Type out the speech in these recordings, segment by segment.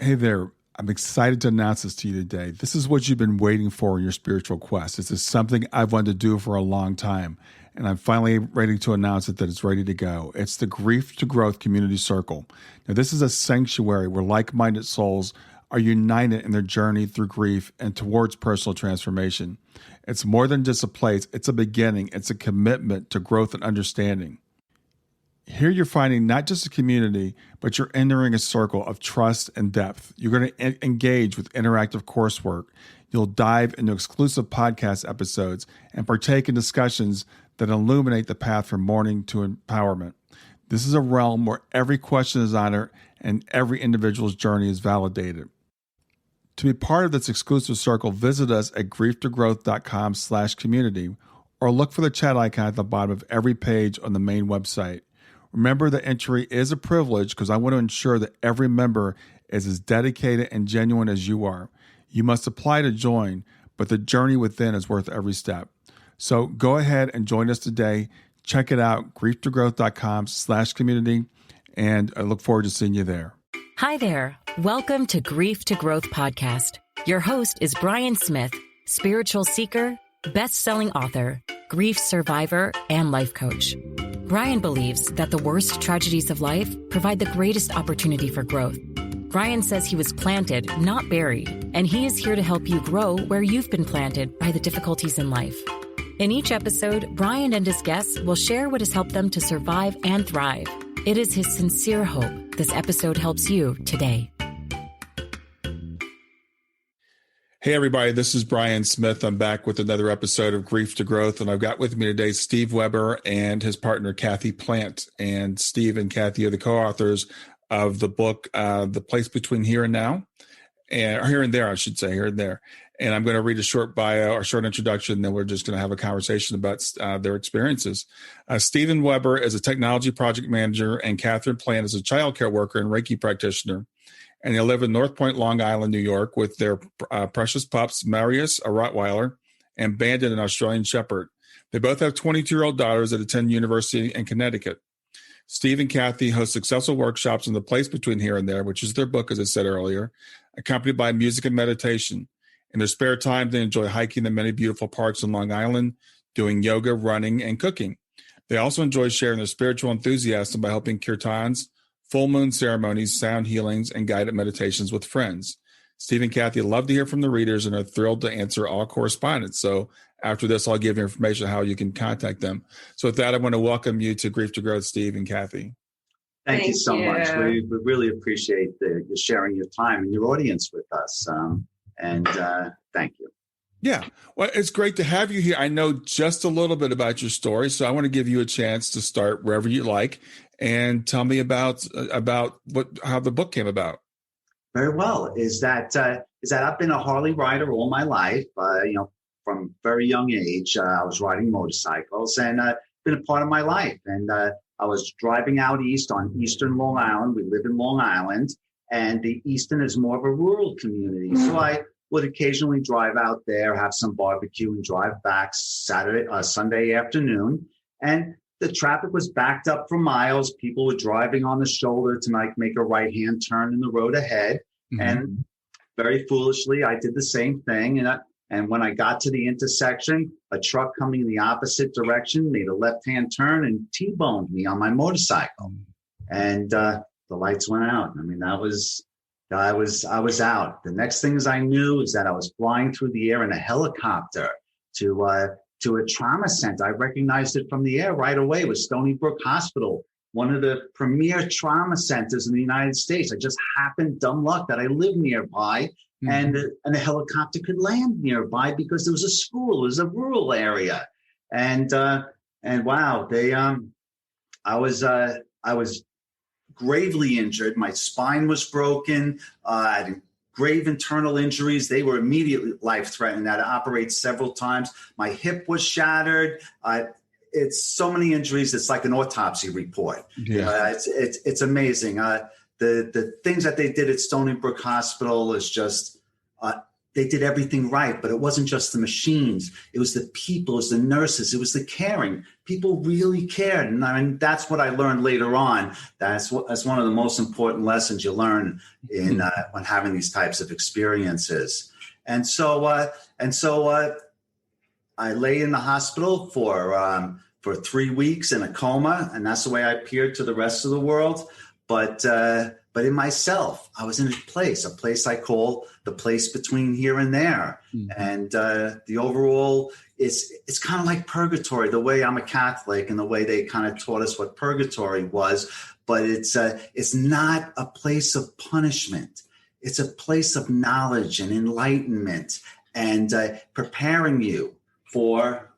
Hey there. I'm excited to announce this to you today. This is what you've been waiting for in your spiritual quest. This is something I've wanted to do for a long time, and I'm finally ready to announce it that it's ready to go. It's the Grief to Growth Community Circle. Now, this is a sanctuary where like-minded souls are united in their journey through grief and towards personal transformation. It's more than just a place. It's a beginning. It's a commitment to growth and understanding. Here you're finding not just a community, but you're entering a circle of trust and depth. You're going to engage with interactive coursework. You'll dive into exclusive podcast episodes and partake in discussions that illuminate the path from mourning to empowerment. This is a realm where every question is honored and every individual's journey is validated. To be part of this exclusive circle, visit us at grieftogrowth.com/community or look for the chat icon at the bottom of every page on the main website. Remember that entry is a privilege because I want to ensure that every member is as dedicated and genuine as you are. You must apply to join, but the journey within is worth every step. So go ahead and join us today. Check it out, grieftogrowth.com/community, and I look forward to seeing you there. Hi there. Welcome to Grief to Growth Podcast. Your host is Brian Smith, spiritual seeker, best-selling author, grief survivor, and life coach. Brian believes that the worst tragedies of life provide the greatest opportunity for growth. Brian says he was planted, not buried, and he is here to help you grow where you've been planted by the difficulties in life. In each episode, Brian and his guests will share what has helped them to survive and thrive. It is his sincere hope this episode helps you today. Hey, everybody, this is Brian Smith. I'm back with another episode of Grief to Growth, and I've got with me today Steve Weber and his partner, Katherine Plant. And Steve and Kathy are the co-authors of the book, The Place Between Here and Now, or Here and There, I should say, Here and There. And I'm going to read a short bio or short introduction, and then we're just going to have a conversation about their experiences. Stephen Weber is a technology project manager, and Katherine Plant is a childcare worker and reiki practitioner. And they live in Northport, Long Island, New York, with their precious pups, Marius, a Rottweiler, and Bandit, an Australian Shepherd. They both have 22-year-old daughters that attend university in Connecticut. Steve and Kathy host successful workshops in The Place Between Here and There, which is their book, as I said earlier, accompanied by music and meditation. In their spare time, they enjoy hiking the many beautiful parks in Long Island, doing yoga, running, and cooking. They also enjoy sharing their spiritual enthusiasm by helping kirtans, full moon ceremonies, sound healings, and guided meditations with friends. Steve and Kathy love to hear from the readers and are thrilled to answer all correspondence. So after this, I'll give you information on how you can contact them. So with that, I want to welcome you to Grief to Growth, Steve and Kathy. Thank you so much. We really appreciate you sharing your time and your audience with us. Thank you. Yeah. Well, it's great to have you here. I know just a little bit about your story, so I want to give you a chance to start wherever you like and tell me about how the book came about. Very well. Is that I've been a Harley rider all my life. From very young age, I was riding motorcycles, and been a part of my life. And I was driving out east on Eastern Long Island. We live in Long Island, and the Eastern is more of a rural community. So I would occasionally drive out there, have some barbecue, and drive back Sunday afternoon. And the traffic was backed up for miles. People were driving on the shoulder to make a right-hand turn in the road ahead. Mm-hmm. And very foolishly, I did the same thing. And when I got to the intersection, a truck coming in the opposite direction made a left-hand turn and T-boned me on my motorcycle. And the lights went out. I mean, I was out. The next things I knew is that I was flying through the air in a helicopter to a trauma center. I recognized it from the air right away. It was Stony Brook Hospital, one of the premier trauma centers in the United States. I just happened, dumb luck, that I live nearby, mm-hmm. and the helicopter could land nearby because there was a school. It was a rural area, and wow, I was gravely injured. My spine was broken. I had grave internal injuries. They were immediately life-threatening. I had to operate several times. My hip was shattered. It's so many injuries. It's like an autopsy report. Yeah. It's amazing. The things that they did at Stony Brook Hospital is just they did everything right, but it wasn't just the machines. It was the people, it was the nurses, it was the caring. People really cared. And I mean, that's what I learned later on. That's one of the most important lessons you learn in when having these types of experiences. And so I lay in the hospital for 3 weeks in a coma, and that's the way I appeared to the rest of the world. But in myself, I was in a place I call the place between here and there. Mm-hmm. And the overall, it's kind of like purgatory, the way I'm a Catholic and the way they kind of taught us what purgatory was. But it's not a place of punishment. It's a place of knowledge and enlightenment and preparing you for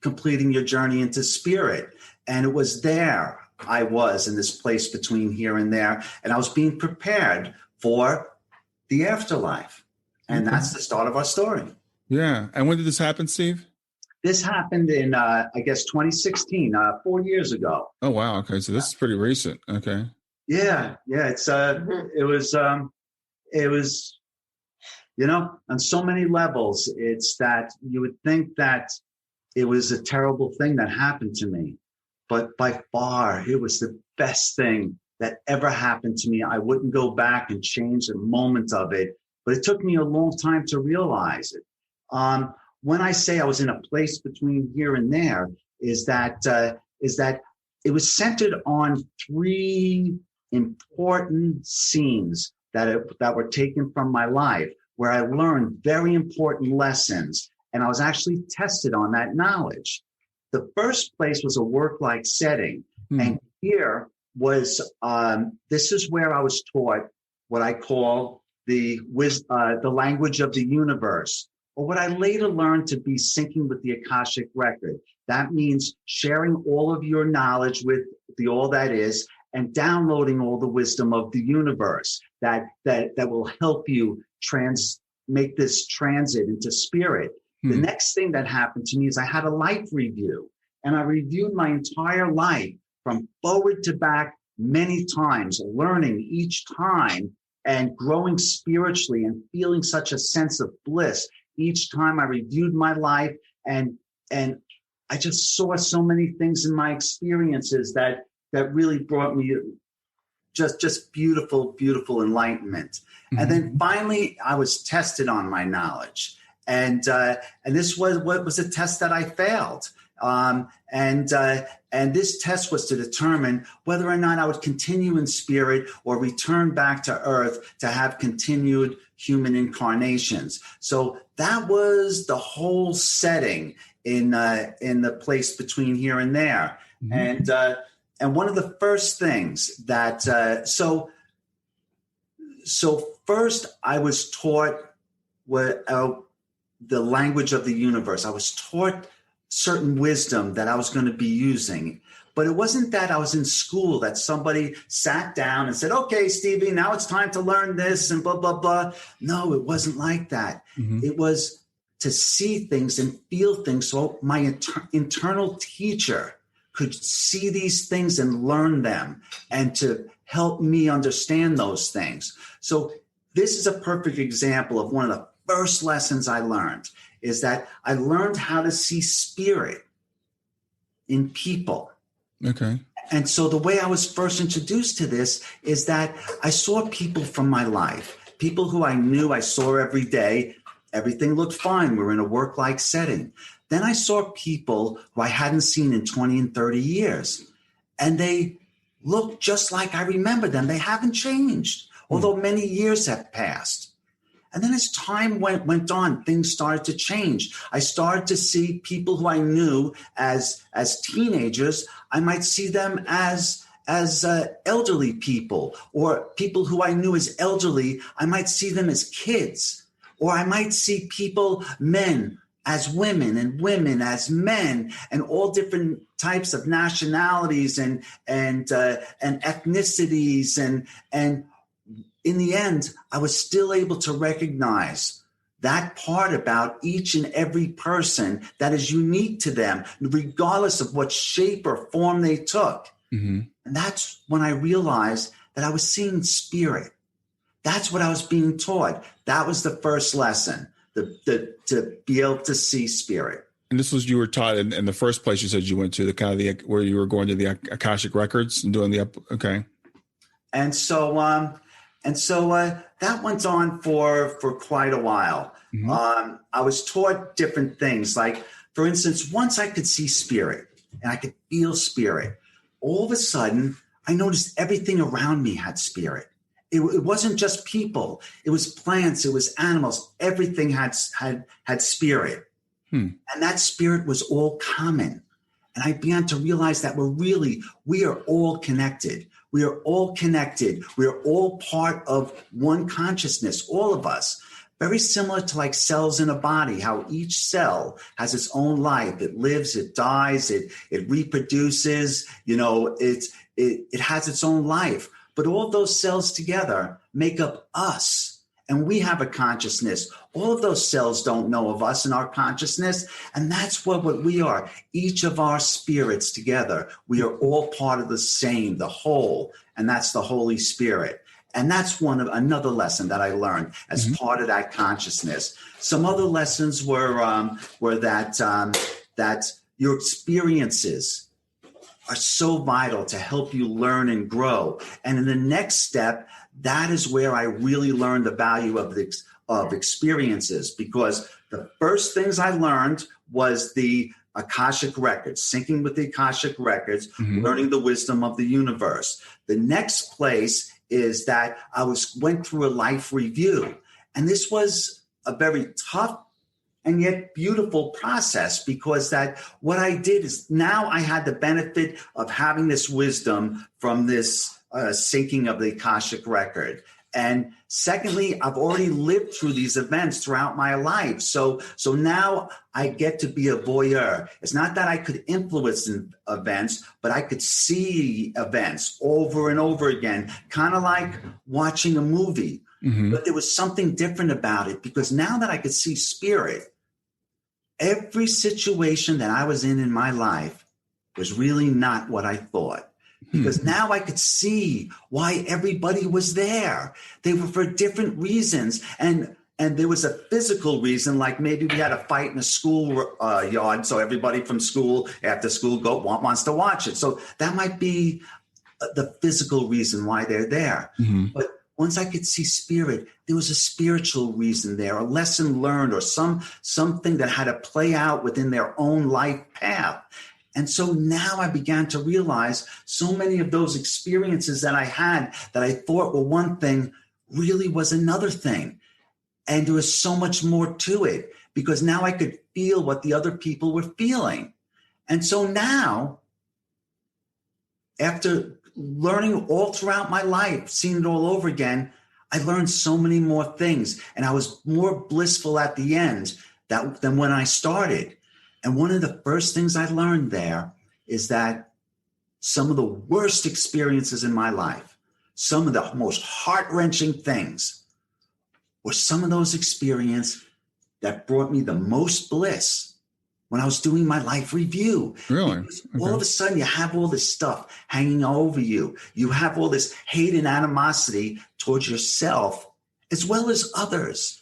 completing your journey into spirit. And it was there. I was in this place between here and there, and I was being prepared for the afterlife. And that's the start of our story. Yeah. And when did this happen, Steve? This happened in, I guess, 2016, 4 years ago. Oh, wow. Okay. So this is pretty recent. Okay. Yeah. It's, it was, you know, on so many levels, it's that you would think that it was a terrible thing that happened to me. But by far, it was the best thing that ever happened to me. I wouldn't go back and change a moment of it, but it took me a long time to realize it. When I say I was in a place between here and there, is that it was centered on 3 important scenes that were taken from my life, where I learned very important lessons, and I was actually tested on that knowledge. The first place was a work-like setting. And here was, this is where I was taught what I call the language of the universe, or what I later learned to be syncing with the Akashic record. That means sharing all of your knowledge with the all that is, and downloading all the wisdom of the universe that will help you make this transit into spirit. The next thing that happened to me is I had a life review, and I reviewed my entire life from forward to back many times, learning each time and growing spiritually and feeling such a sense of bliss each time I reviewed my life. And I just saw so many things in my experiences that really brought me just beautiful, beautiful enlightenment. Mm-hmm. And then finally, I was tested on my knowledge. And this was a test that I failed. And this test was to determine whether or not I would continue in spirit or return back to earth to have continued human incarnations. So that was the whole setting in the place between here and there. Mm-hmm. And one of the first things that so first I was taught the language of the universe. I was taught certain wisdom that I was going to be using. But it wasn't that I was in school that somebody sat down and said, okay, Stevie, now it's time to learn this and blah, blah, blah. No, it wasn't like that. Mm-hmm. It was to see things and feel things. So my internal teacher could see these things and learn them and to help me understand those things. So this is a perfect example of one of the first lessons I learned, is that I learned how to see spirit in people. Okay. And so the way I was first introduced to this is that I saw people from my life, people who I knew I saw every day. Everything looked fine. We're in a work-like setting. Then I saw people who I hadn't seen in 20 and 30 years, and they looked just like I remember them. They haven't changed, although many years have passed. And then as time went on, things started to change. I started to see people who I knew as teenagers. I might see them as elderly people, or people who I knew as elderly. I might see them as kids, or I might see people, men as women and women as men, and all different types of nationalities and ethnicities. And in the end, I was still able to recognize that part about each and every person that is unique to them, regardless of what shape or form they took. Mm-hmm. And that's when I realized that I was seeing spirit, That's what I was being taught. That was the first lesson, to be able to see spirit. And this was, you were taught in the first place you said you went to, the kind of the, where you were going to the Akashic records and doing okay. And so that went on for quite a while. Mm-hmm. I was taught different things. Like, for instance, once I could see spirit and I could feel spirit, all of a sudden I noticed everything around me had spirit. It wasn't just people. It was plants. It was animals. Everything had spirit. And that spirit was all common. And I began to realize that we are all connected. We are all connected. We are all part of one consciousness, all of us. Very similar to like cells in a body, how each cell has its own life. It lives, it dies, it reproduces, it has its own life. But all those cells together make up us. And we have a consciousness. All of those cells don't know of us and our consciousness. And that's what we are. Each of our spirits together, we are all part of the same, the whole. And that's the Holy Spirit. And that's another lesson that I learned as part of that consciousness. Some other lessons were that your experiences are so vital to help you learn and grow. And in the next step, that is where I really learned the value of experiences, because the first things I learned was the Akashic records, syncing with the Akashic records, learning the wisdom of the universe. The next place is that I went through a life review. And this was a very tough and yet beautiful process, because that what I did is now I had the benefit of having this wisdom from this syncing of the Akashic record. And secondly, I've already lived through these events throughout my life. So now I get to be a voyeur. It's not that I could influence events, but I could see events over and over again, kind of like watching a movie. But there was something different about it, because now that I could see spirit, every situation that I was in my life was really not what I thought. Because now I could see why everybody was there. They were for different reasons. And there was a physical reason, like maybe we had a fight in a school yard, so everybody from school, after school, wants to watch it. So that might be the physical reason why they're there. But once I could see spirit, there was a spiritual reason there, a lesson learned, or something that had to play out within their own life path. And so now I began to realize so many of those experiences that I had that I thought were one thing really was another thing. And there was so much more to it, because now I could feel what the other people were feeling. And so now, after learning all throughout my life, seeing it all over again, I learned so many more things. And I was more blissful at the end than when I started. And one of the first things I learned there is that some of the worst experiences in my life, some of the most heart-wrenching things, were some of those experiences that brought me the most bliss when I was doing my life review. Really? Okay. All of a sudden, you have all this stuff hanging over you. You have all this hate and animosity towards yourself as well as others.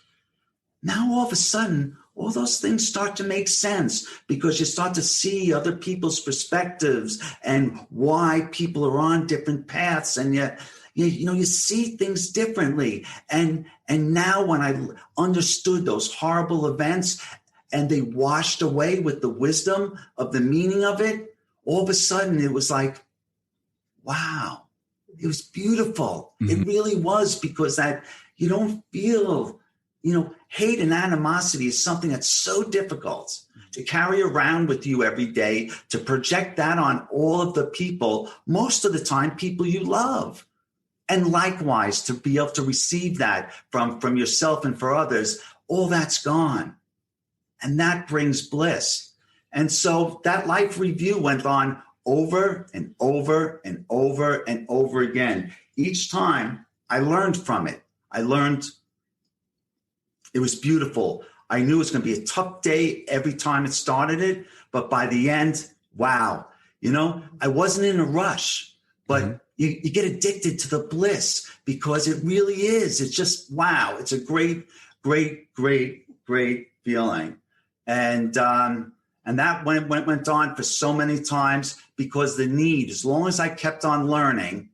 Now, all of a sudden, all those things start to make sense, because you start to see other people's perspectives and why people are on different paths, and you see things differently. And now when I understood those horrible events and they washed away with the wisdom of the meaning of it, all of a sudden it was like, wow, it was beautiful. It really was, because that you don't feel, hate and animosity is something that's so difficult to carry around with you every day, to project that on all of the people, most of the time, people you love. And likewise, to be able to receive that from yourself and for others, all that's gone. And that brings bliss. And so that life review went on over and over and over and over again. Each time I learned from it. It was beautiful. I knew it was going to be a tough day every time it started it. But by the end, wow, I wasn't in a rush. But you get addicted to the bliss because it really is. It's just, wow. It's a great, great, great, great feeling. And that went on for so many times because the need, as long as I kept on learning,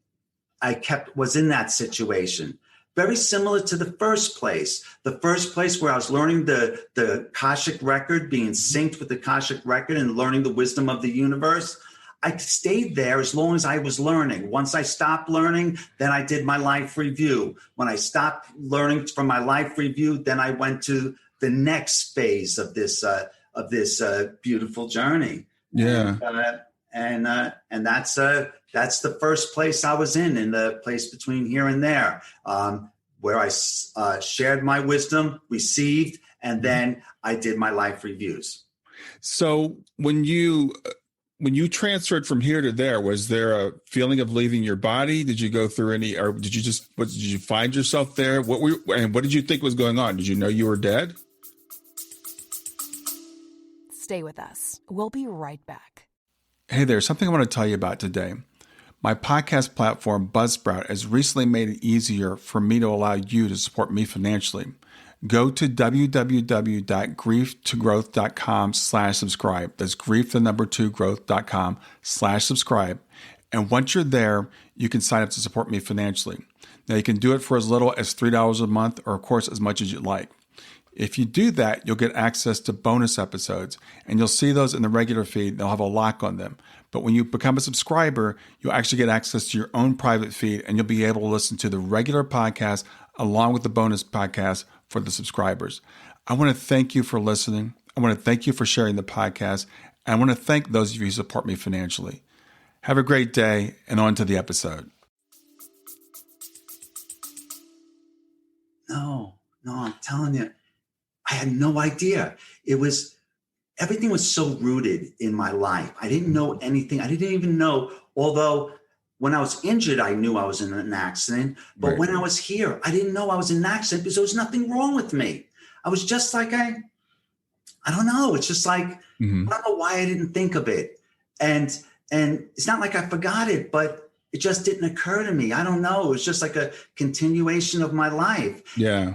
was in that situation. Very similar to the first place. The first place where I was learning the Akashic record, being synced with the Akashic record and learning the wisdom of the universe. I stayed there as long as I was learning. Once I stopped learning, then I did my life review. When I stopped learning from my life review, then I went to the next phase of this beautiful journey. Yeah. And that's the first place I was in the place between here and there, where I shared my wisdom, received, and then I did my life reviews. So when you transferred from here to there, was there a feeling of leaving your body? Did you go through any, or did you find yourself there? What did you think was going on? Did you know you were dead? Stay with us. We'll be right back. Hey there, something I want to tell you about today. My podcast platform, Buzzsprout, has recently made it easier for me to allow you to support me financially. Go to www.grieftogrowth.com/subscribe. That's grief2growth.com/subscribe. And once you're there, you can sign up to support me financially. Now, you can do it for as little as $3 a month, or of course, as much as you'd like. If you do that, you'll get access to bonus episodes, and you'll see those in the regular feed. They'll have a lock on them. But when you become a subscriber, you'll actually get access to your own private feed, and you'll be able to listen to the regular podcast along with the bonus podcast for the subscribers. I want to thank you for listening. I want to thank you for sharing the podcast. And I want to thank those of you who support me financially. Have a great day, and on to the episode. No, I'm telling you, I had no idea. Everything was so rooted in my life. I didn't know anything. I didn't even know, although when I was injured, I knew I was in an accident. But when I was here, I didn't know I was in an accident because there was nothing wrong with me. I was just like, I don't know. It's just like, I don't know why I didn't think of it. And it's not like I forgot it, but it just didn't occur to me. I don't know. It was just like a continuation of my life. Yeah.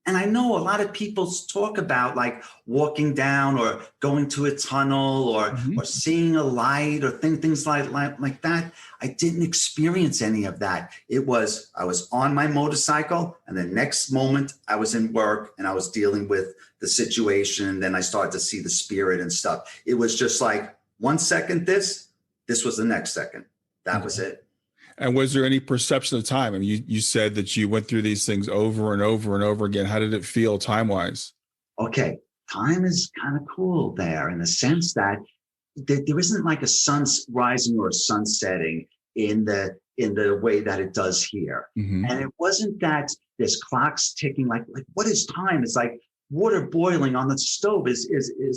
And I know a lot of people talk about like walking down or going to a tunnel or seeing a light or things like that. I didn't experience any of that. I was on my motorcycle, and the next moment I was in work and I was dealing with the situation. And then I started to see the spirit and stuff. It was just like 1 second, this was the next second. That was it. And was there any perception of time? I mean, you said that you went through these things over and over and over again. How did it feel time-wise? Okay, time is kind of cool there in the sense that there isn't like a sun rising or a sun setting in the way that it does here. And it wasn't that there's clocks ticking like what is time? It's like water boiling on the stove is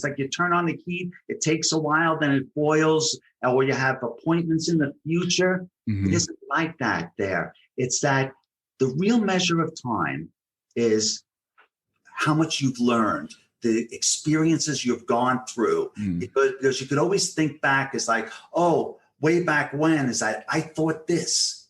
like you turn on the heat, it takes a while, then it boils, or you have appointments in the future. It isn't like that there. It's that the real measure of time is how much you've learned, the experiences you've gone through. Because you could always think back as like, oh, way back when is that I thought this.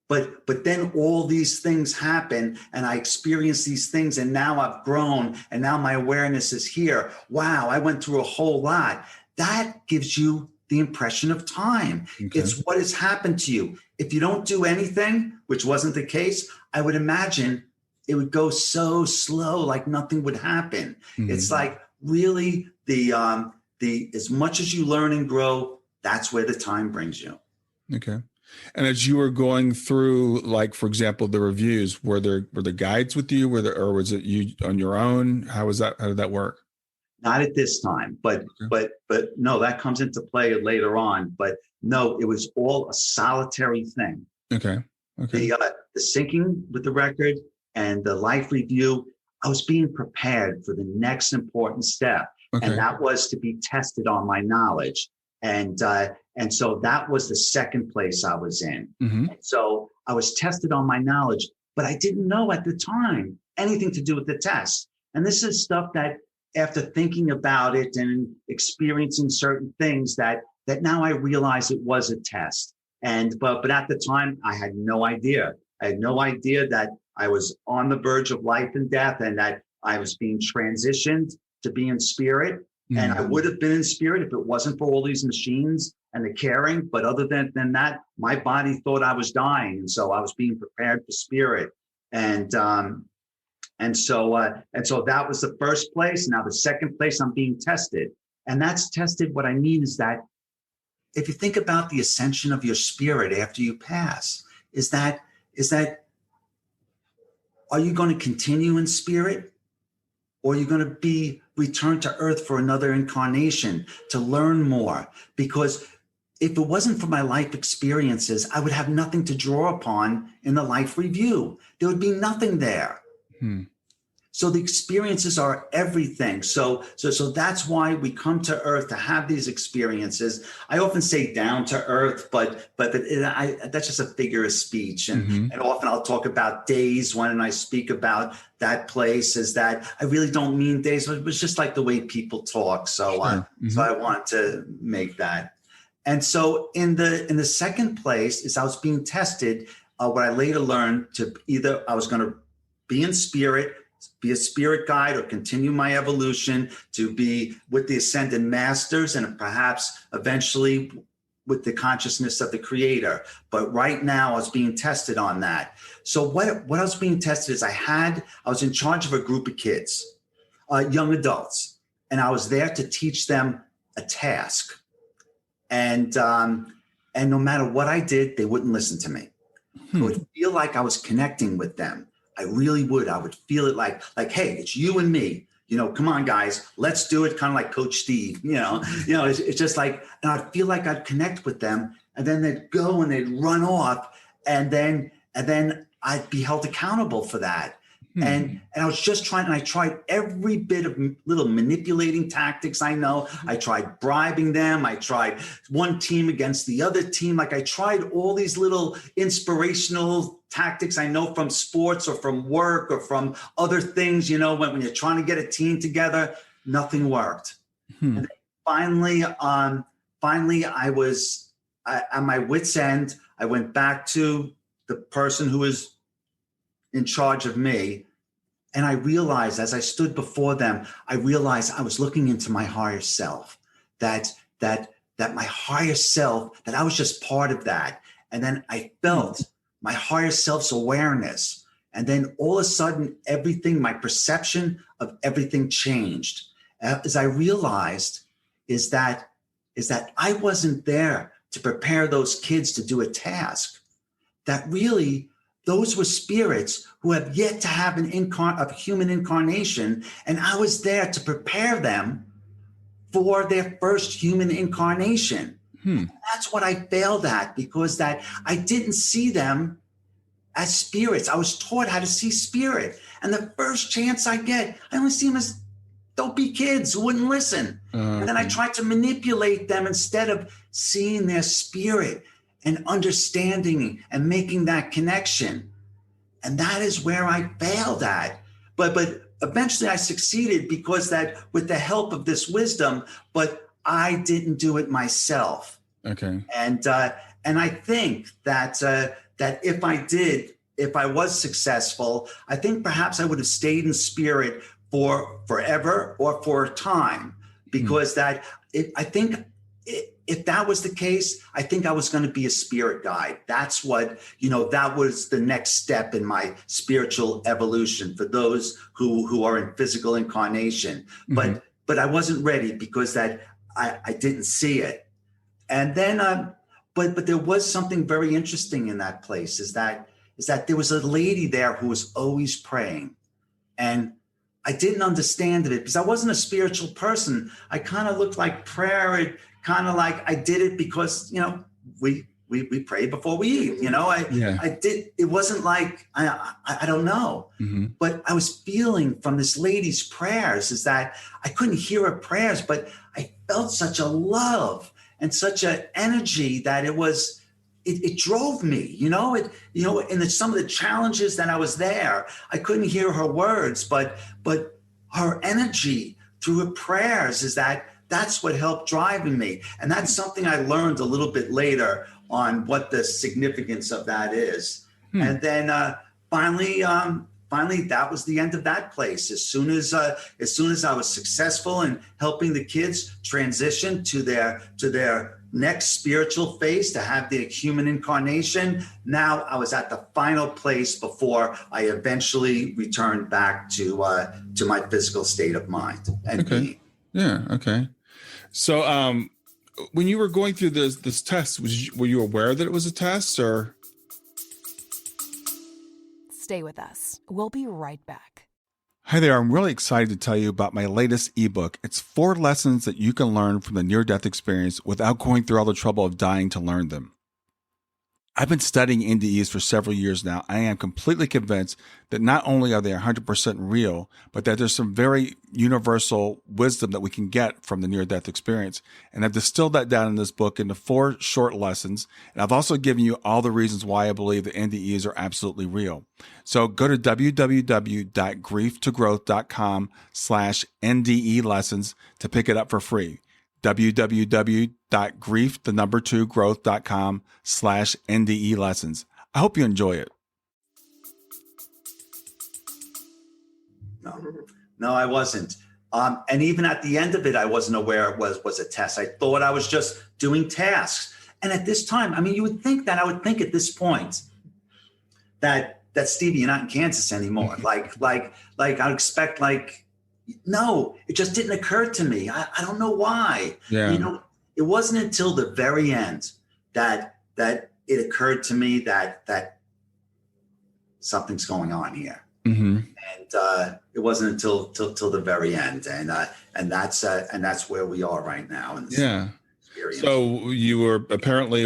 But then all these things happen and I experience these things, and now I've grown and now my awareness is here. Wow, I went through a whole lot. That gives you the impression of time. Okay. It's what has happened to you. If you don't do anything, which wasn't the case, I would imagine it would go so slow, like nothing would happen. It's like really the as much as you learn and grow, that's where the time brings you. Okay. And as you were going through, like, for example, the reviews, were there guides with you? Or was it you on your own? How did that work? Not at this time, but no, that comes into play later on. But no, it was all a solitary thing. Okay. The syncing with the record and the life review, I was being prepared for the next important step. Okay. And that was to be tested on my knowledge. And so that was the second place I was in. And so I was tested on my knowledge, but I didn't know at the time anything to do with the test. And this is stuff that after thinking about it and experiencing certain things that now I realize it was a test. But at the time, I had no idea. I had no idea that I was on the verge of life and death, and that I was being transitioned to be in spirit. Mm-hmm. And I would have been in spirit if it wasn't for all these machines and the caring. But other than that, my body thought I was dying. And so I was being prepared for spirit. And so that was the first place. Now the second place, I'm being tested. And that's tested. What I mean is that if you think about the ascension of your spirit after you pass, is that are you going to continue in spirit? Or are you going to be returned to earth for another incarnation to learn more? Because if it wasn't for my life experiences, I would have nothing to draw upon in the life review. There would be nothing there. So the experiences are everything. So that's why we come to earth, to have these experiences. I often say down to earth, but that's just a figure of speech. And often I'll talk about days when I speak about that place, is that I really don't mean days, but it was just like the way people talk. So so I want to make that. And so in the second place is I was being tested. What I later learned, to either I was going to be in spirit, be a spirit guide, or continue my evolution to be with the ascended masters, and perhaps eventually with the consciousness of the creator. But right now I was being tested on that. So what I was being tested is I was in charge of a group of kids, young adults, and I was there to teach them a task. And no matter what I did, they wouldn't listen to me. I would feel like I was connecting with them. I really would. I would feel it like, hey, it's you and me. Come on, guys, let's do it. Kind of like Coach Steve. It's just like, and I'd feel like I'd connect with them, and then they'd go and they'd run off, and then I'd be held accountable for that. And I was just trying, and I tried every bit of little manipulating tactics I know. I tried bribing them. I tried one team against the other team. Like I tried all these little inspirational tactics I know from sports or from work or from other things, when you're trying to get a team together, nothing worked. And then finally I was at my wit's end. I went back to the person who was in charge of me. And I realized, as I stood before them, I realized I was looking into my higher self, that my higher self, that I was just part of that. And then I felt my higher self's awareness. And then all of a sudden, everything, my perception of everything changed. As I realized is that I wasn't there to prepare those kids to do a task. That really, those were spirits who have yet to have a human incarnation, and I was there to prepare them for their first human incarnation. That's what I failed at, because that I didn't see them as spirits. I was taught how to see spirit, and the first chance I get, I only see them as dopey kids who wouldn't listen. And then I tried to manipulate them instead of seeing their spirit and understanding and making that connection. And that is where I failed at. But eventually I succeeded, because that with the help of this wisdom, but I didn't do it myself. Okay. And I think that if I was successful, I think perhaps I would have stayed in spirit for forever or for a time, because if that was the case, I think I was going to be a spirit guide. That's what, that was the next step in my spiritual evolution for those who are in physical incarnation. But I wasn't ready, because that I didn't see it. And then, but there was something very interesting in that place, is that there was a lady there who was always praying. And I didn't understand it, because I wasn't a spiritual person. I kind of looked like prayer. Kind of like I did it because, we pray before we eat, I did. It wasn't like, I don't know, but I was feeling from this lady's prayers is that I couldn't hear her prayers, but I felt such a love and such an energy that it drove me, and some of the challenges that I was there, I couldn't hear her words, but her energy through her prayers that's what helped driving me. And that's something I learned a little bit later what the significance of that is. And then finally, that was the end of that place. As soon as I was successful in helping the kids transition to their next spiritual phase, to have their human incarnation, now I was at the final place before I eventually returned back to my physical state of mind and being. Yeah. Okay. So, when you were going through this test, were you aware that it was a test, or? Stay with us. We'll be right back. Hi there. I'm really excited to tell you about my latest ebook. It's 4 lessons that you can learn from the near-death experience without going through all the trouble of dying to learn them. I've been studying NDEs for several years now. I am completely convinced that not only are they 100% real, but that there's some very universal wisdom that we can get from the near-death experience. And I've distilled that down in this book into 4 short lessons. And I've also given you all the reasons why I believe that NDEs are absolutely real. So go to www.grieftogrowth.com/NDE lessons to pick it up for free. www.grieftogrowth.com/NDE lessons. I hope you enjoy it. No, I wasn't. And even at the end of it, I wasn't aware it was a test. I thought I was just doing tasks. And at this time, I mean, you would think that I would think at this point that Stevie, you're not in Kansas anymore. Like I would expect, no, it just didn't occur to me. I don't know why. Yeah. It wasn't until the very end that it occurred to me that something's going on here. Mm-hmm. And it wasn't until the very end, and that's where we are right now. In this experience. So you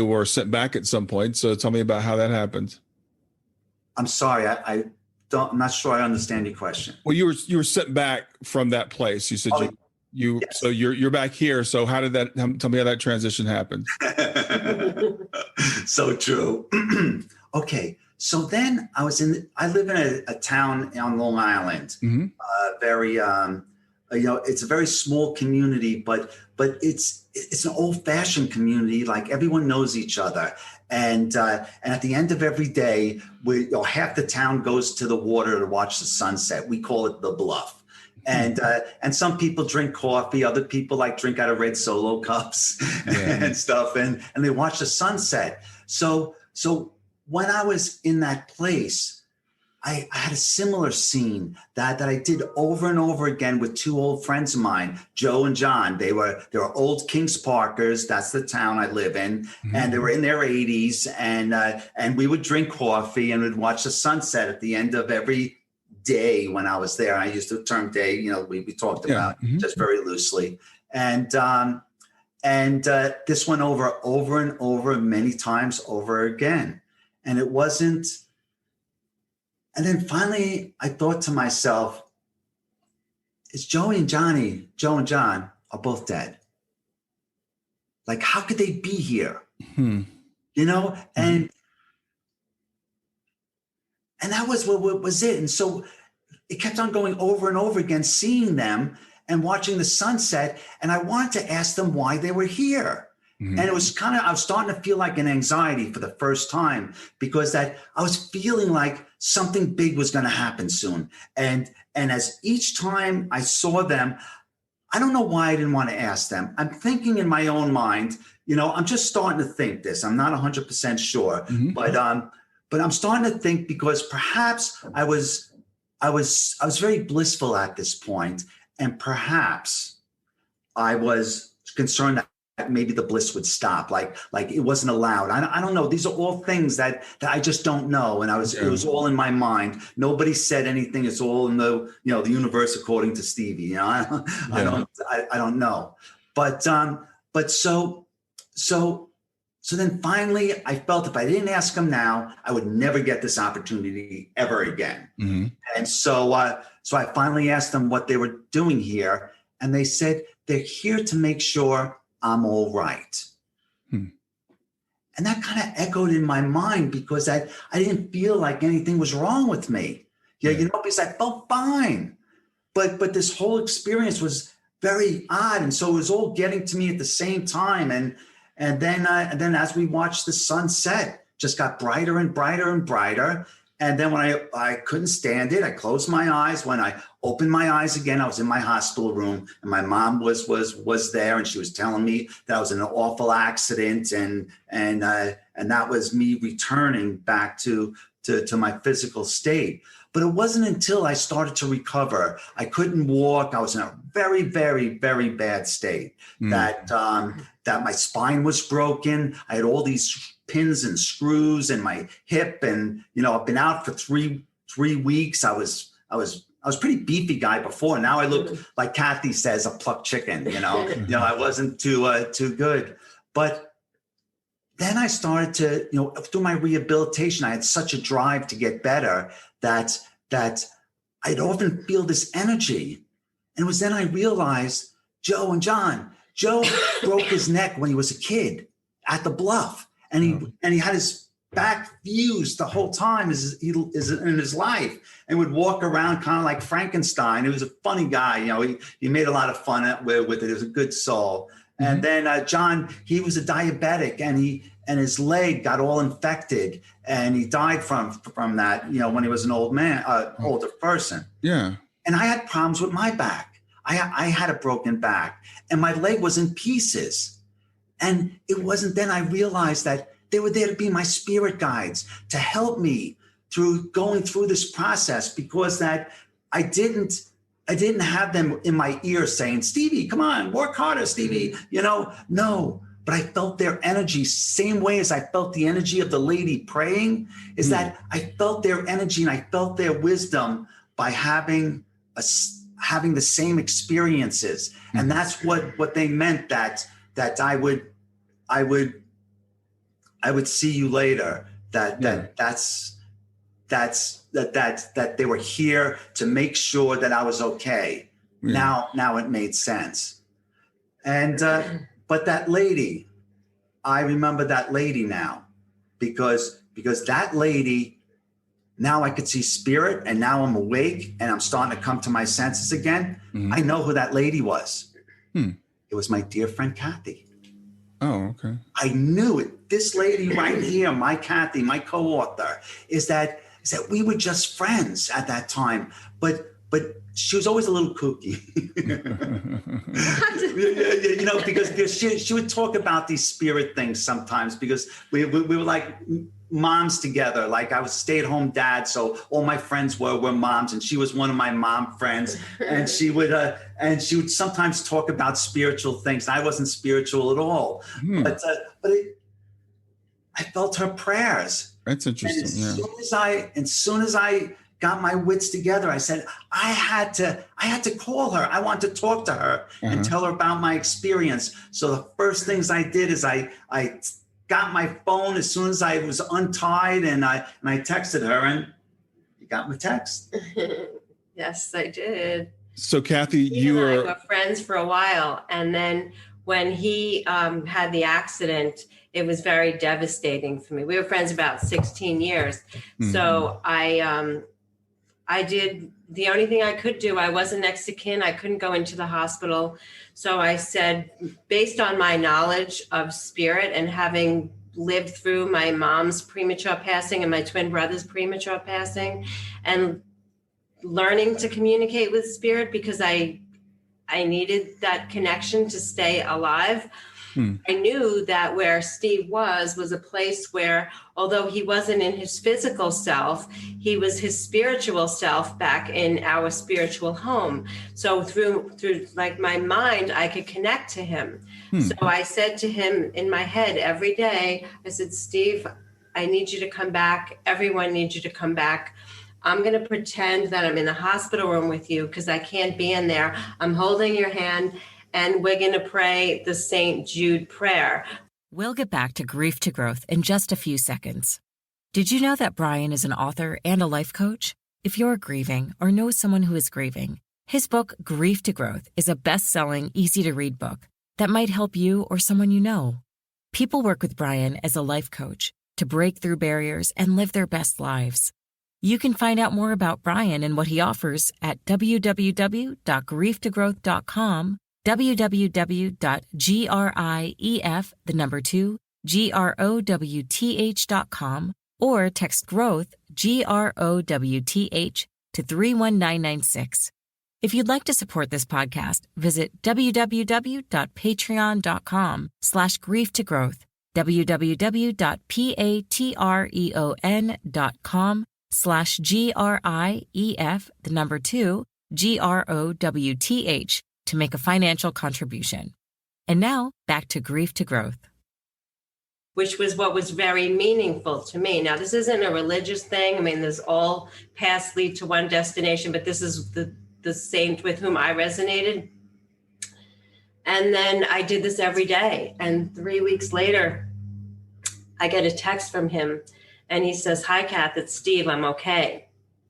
were sent back at some point. So tell me about how that happened. I'm sorry, I'm not sure I understand your question. Well, you were sent back from that place. You said yes. So you're back here. So how did that? Tell me how that transition happened. So true. Okay. So then I live in a town on Long Island, Mm-hmm. It's a very small community, but it's an old fashioned community. Like everyone knows each other. And at the end of every day, half the town goes to the water to watch the sunset. We call it the Bluff. And some people drink coffee. Other people drink out of red Solo cups and stuff. And they watch the sunset. So when I was in that place, I had a similar scene that I did over and over again with 2 old friends of mine, Joe and John. They were old Kings Parkers. That's the town I live in. Mm-hmm. And they were in their 80s. And we would drink coffee and would watch the sunset at the end of every day when I was there. I used the term day, we talked about just very loosely. And this went over and over many times over again. And it wasn't. And then finally, I thought to myself, it's Joe and John are both dead. How could they be here? Hmm. And that was what was it. And so it kept on going over and over again, seeing them and watching the sunset. And I wanted to ask them why they were here. Mm-hmm. And it was I was starting to feel like an anxiety for the first time, because I was feeling like something big was going to happen soon. And as each time I saw them, I don't know why I didn't want to ask them. I'm thinking in my own mind, I'm just starting to think this. I'm not 100% sure, mm-hmm. but I'm starting to think, because perhaps I was very blissful at this point, and perhaps I was concerned that maybe the bliss would stop, like it wasn't allowed. I don't know. These are all things that I just don't know. And it was all in my mind. Nobody said anything. It's all in the universe according to Stevie. I don't know. But so then finally I felt if I didn't ask them now, I would never get this opportunity ever again. Mm-hmm. And so I finally asked them what they were doing here. And they said, they're here to make sure I'm all right. And that kind of echoed in my mind, because I didn't feel like anything was wrong with me. Because I felt fine. But this whole experience was very odd. And so it was all getting to me at the same time. And And then as we watched the sun set, just got brighter and brighter and brighter. And then when I couldn't stand it, I closed my eyes. When I opened my eyes again, I was in my hospital room, and my mom was there, and she was telling me that I was in an awful accident, and that was me returning back to my physical state. But it wasn't until I started to recover. I couldn't walk. I was in a very, very, very bad state. That my spine was broken. I had all these pins and screws in my hip, and I've been out for three weeks. I was a pretty beefy guy before. Now I look, like Kathy says, a plucked chicken. I wasn't too good. But then I started to, through my rehabilitation, I had such a drive to get better that I'd often feel this energy. And it was then I realized Joe broke his neck when he was a kid at the Bluff. And he had his back fused the whole time is in his life, and would walk around kind of like Frankenstein. He was a funny guy. He made a lot of fun with it. He was a good soul. Mm-hmm. And then John, he was a diabetic, and his leg got all infected, and he died from that, when he was an older person. Yeah. And I had problems with my back. I had a broken back, and my leg was in pieces. And it wasn't then I realized that they were there to be my spirit guides, to help me through going through this process, because that I didn't have them in my ear saying, Stevie, come on, work harder, Stevie, no. But I felt their energy, same way as I felt the energy of the lady praying, is that I felt their energy and I felt their wisdom by having the same experiences. And that's what they meant, that I would see you later, that they were here to make sure that I was okay. Yeah. Now it made sense. And but that lady, I remember that lady now, because that lady, now I could see spirit, and now I'm awake and I'm starting to come to my senses again. Mm-hmm. I know who that lady was. It was my dear friend Kathy. Oh, okay. I knew it. This lady right here, my Kathy, my co-author, is that we were just friends at that time, but she was always a little kooky. Because she would talk about these spirit things sometimes, because we were like moms together. Like, I was a stay-at-home dad, so all my friends were moms, and she was one of my mom friends. And she would sometimes talk about spiritual things. I wasn't spiritual at all, but I felt her prayers. That's interesting. And as soon as I got my wits together, I said, I had to call her. I want to talk to her and tell her about my experience. So the first things I did is I got my phone as soon as I was untied, and I texted her, and you got my text. Yes, I did. So Kathy, you were friends for a while, and then when he had the accident, it was very devastating for me. We were friends about 16 years. Mm-hmm. So I did the only thing I could do. I wasn't next to kin. I couldn't go into the hospital. So I said, based on my knowledge of spirit and having lived through my mom's premature passing and my twin brother's premature passing, and learning to communicate with spirit, because I needed that connection to stay alive. I knew that where Steve was a place where, although he wasn't in his physical self, he was his spiritual self back in our spiritual home. So through like my mind, I could connect to him. So I said to him in my head every day, I said, Steve, I need you to come back. Everyone needs you to come back. I'm going to pretend that I'm in the hospital room with you, because I can't be in there. I'm holding your hand, and we're going to pray the St. Jude prayer. We'll get back to Grief to Growth in just a few seconds. Did you know that Brian is an author and a life coach? If you're grieving or know someone who is grieving, his book, Grief to Growth, is a best-selling, easy-to-read book that might help you or someone you know. People work with Brian as a life coach to break through barriers and live their best lives. You can find out more about Brian and what he offers at www.grieftogrowth.com www.gref2growth.com or text growth GROWTH to 31996. If you'd like to support this podcast, visit www.patreon.com/grief2growth, www.patreon.com/GRIEF2GROWTH to make a financial contribution. And now back to Grief to Growth. Which was what was very meaningful to me. Now, this isn't a religious thing. I mean, there's all paths lead to one destination, but this is the saint with whom I resonated. And then I did this every day. And 3 weeks later, I get a text from him and he says, "Hi, Kath, it's Steve. I'm okay.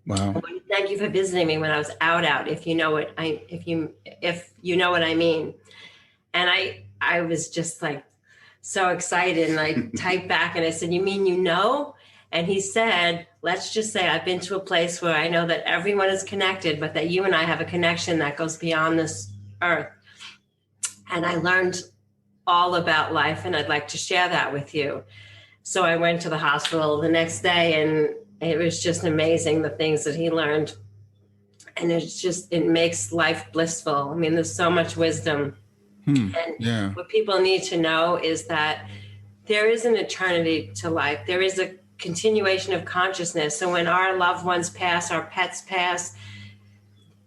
Wow. Thank you for visiting me when I was out, if you know what I mean." And I was just like so excited. And I typed back and I said, "You mean you know?" And he said, "Let's just say I've been to a place where I know that everyone is connected, but that you and I have a connection that goes beyond this earth. And I learned all about life, and I'd like to share that with you." So I went to the hospital the next day, and it was just amazing, the things that he learned. And it makes life blissful. I mean, there's so much wisdom. And what people need to know is that there is an eternity to life. There is a continuation of consciousness. So when our loved ones pass, our pets pass,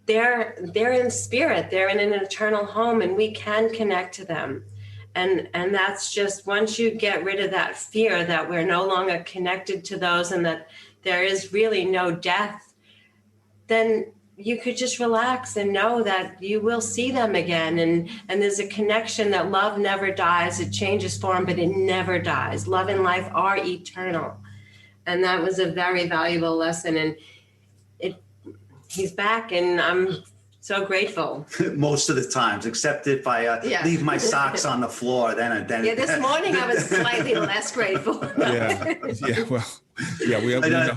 they're in spirit, they're in an eternal home, and we can connect to them. And that's just, once you get rid of that fear that we're no longer connected to those and that there is really no death, then you could just relax and know that you will see them again. And there's a connection that love never dies. It changes form, but it never dies. Love and life are eternal. And that was a very valuable lesson. And he's back, and I'm so grateful. Most of the times, except if I leave my socks on the floor, then this morning I was slightly less grateful. We know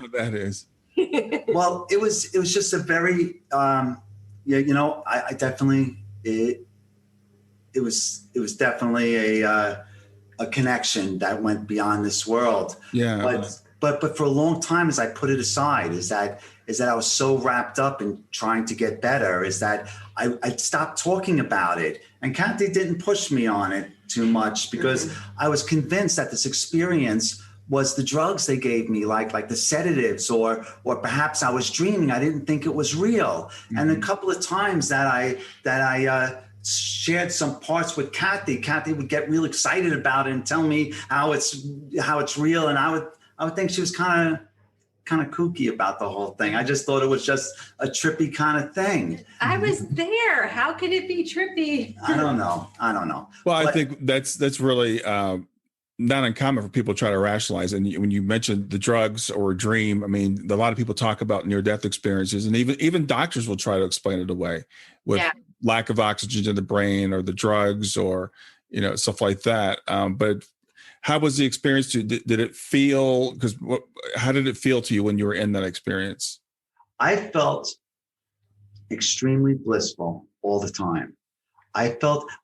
what that is. Well, it was just a very I definitely it was definitely a connection that went beyond this world. But for a long time, as I put it aside, is that I was so wrapped up in trying to get better, is that I stopped talking about it. And Kathy didn't push me on it too much, because I was convinced that this experience was the drugs they gave me, like the sedatives, or perhaps I was dreaming. I didn't think it was real. And a couple of times that I shared some parts with Kathy would get real excited about it and tell me how it's real, and I would think she was kind of kooky about the whole thing. I just thought it was just a trippy kind of thing. I was there. How could it be trippy? I don't know. Well, I think that's really not uncommon for people to try to rationalize. And when you mentioned the drugs or a dream, I mean, a lot of people talk about near-death experiences, and even doctors will try to explain it away with lack of oxygen in the brain, or the drugs, or stuff like that. But how was the experience to you? Did it feel, how did it feel to you when you were in that experience? I felt extremely blissful all the time. I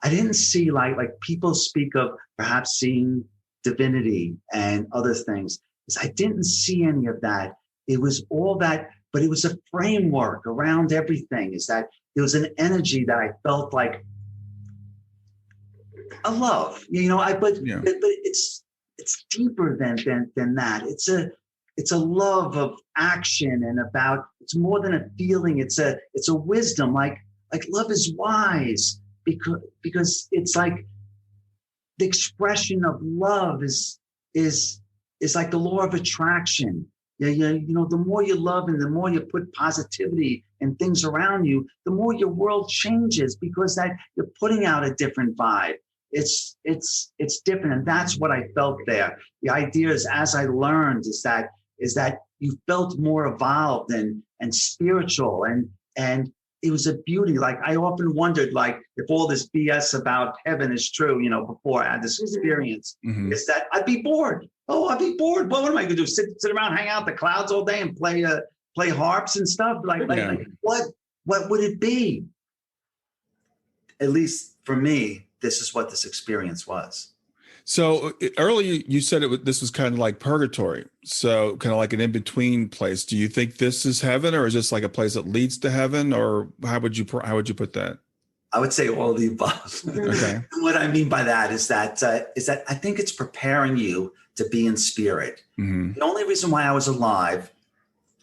didn't see like people speak of perhaps seeing divinity and other things. I didn't see any of that. It was all that, but it was a framework around everything. Is that there was an energy that I felt like a love, but it's deeper than that. It's a love of action, and it's more than a feeling. It's a wisdom. Like love is wise, because it's like the expression of love is like the law of attraction. The more you love and the more you put positivity and things around you, the more your world changes, because that you're putting out a different vibe. It's different. And that's what I felt there. The idea is, as I learned, is that you felt more evolved and spiritual, and it was a beauty. Like, I often wondered, like, if all this BS about heaven is true, before I had this experience, is that I'd be bored. Oh, I'd be bored. Well, what am I going to do? Sit around, hang out in the clouds all day and play harps and stuff? Like what would it be? At least for me, this is what this experience was. So earlier you said this was kind of like purgatory. So kind of like an in-between place. Do you think this is heaven, or is this like a place that leads to heaven, or how would you put that? I would say all of the above. Okay. What I mean by that is that I think it's preparing you to be in spirit. Mm-hmm. The only reason why I was alive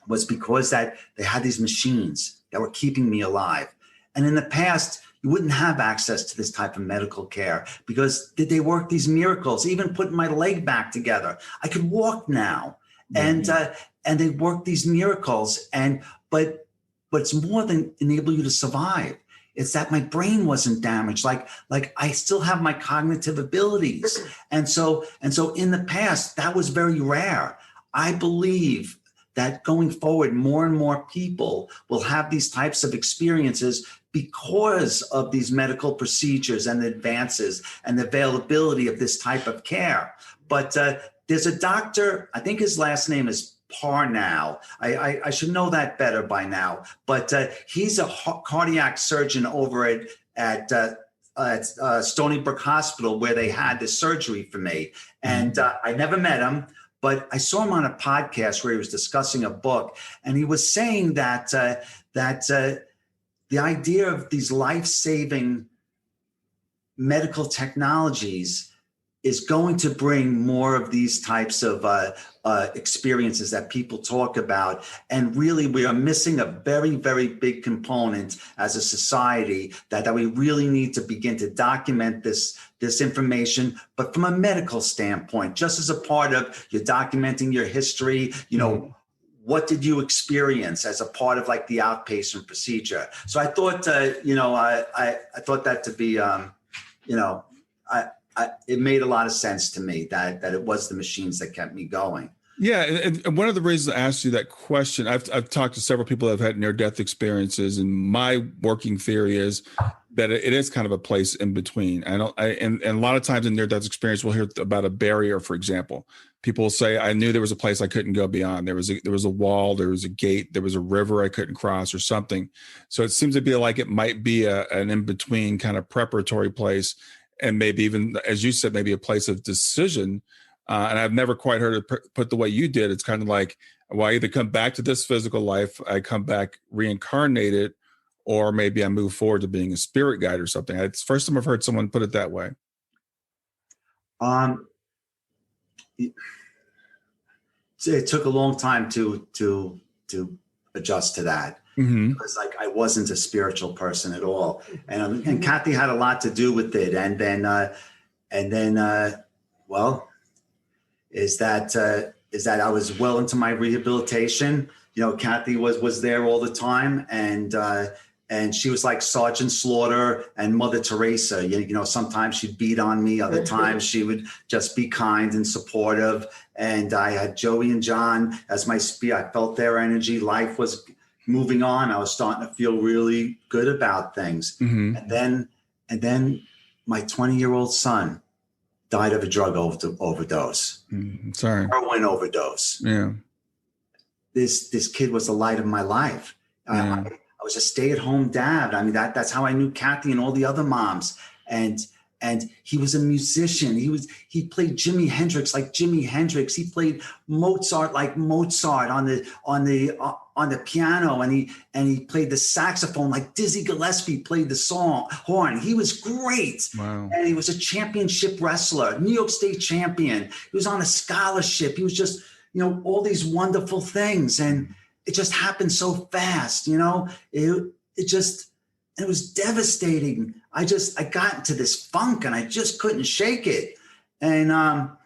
was because that they had these machines that were keeping me alive. And in the past, you wouldn't have access to this type of medical care because did they work these miracles, even putting my leg back together? I could walk now. Mm-hmm. And they work these miracles. But it's more than enable you to survive. It's that my brain wasn't damaged. Like I still have my cognitive abilities. And so in the past, that was very rare. I believe that going forward, more and more people will have these types of experiences because of these medical procedures and advances and the availability of this type of care. But there's a doctor, I think his last name is Parnow. I should know that better by now. But he's a cardiac surgeon over at Stony Brook Hospital, where they had the surgery for me. And I never met him, but I saw him on a podcast where he was discussing a book. And he was saying that the idea of these life-saving medical technologies is going to bring more of these types of experiences that people talk about. And really, we are missing a very, very big component as a society that we really need to begin to document this information, but from a medical standpoint, just as a part of you're documenting your history, what did you experience as a part of like the outpatient procedure? So I thought, I thought that to be, it made a lot of sense to me that it was the machines that kept me going. Yeah. And one of the reasons I asked you that question, I've talked to several people that have had near-death experiences, and my working theory is that it is kind of a place in between. And a lot of times in near-death experience, we'll hear about a barrier, for example. People will say, I knew there was a place I couldn't go beyond. There was a wall, there was a gate, there was a river I couldn't cross or something. So it seems to be like it might be an in-between kind of preparatory place. And maybe even, as you said, maybe a place of decision. And I've never quite heard it put the way you did. It's kind of like, well, I either come back to this physical life, I come back reincarnated, or maybe I move forward to being a spirit guide or something. It's the first time I've heard someone put it that way. It took a long time to adjust to that. Mm-hmm. Because I wasn't a spiritual person at all, and Kathy had a lot to do with it. And then is that I was well into my rehabilitation. Kathy was there all the time, and she was like Sergeant Slaughter and Mother Teresa. Sometimes she'd beat on me, other times she would just be kind and supportive. And I had Joey and John as my spear. I felt their energy. Life was moving on. I was starting to feel really good about things. Mm-hmm. And then my 20-year-old son died of a drug overdose. Sorry. Heroin overdose. Yeah. This kid was the light of my life. Yeah. I was a stay-at-home dad. I mean, that's how I knew Kathy and all the other moms. And he was a musician. He played Jimi Hendrix like Jimi Hendrix. He played Mozart like Mozart on the piano, and he played the saxophone like Dizzy Gillespie played the horn. He was great. Wow. And he was a championship wrestler, New York State champion. He was on a scholarship. He was just, all these wonderful things. And it just happened so fast, it was devastating. I got into this funk and I just couldn't shake it. And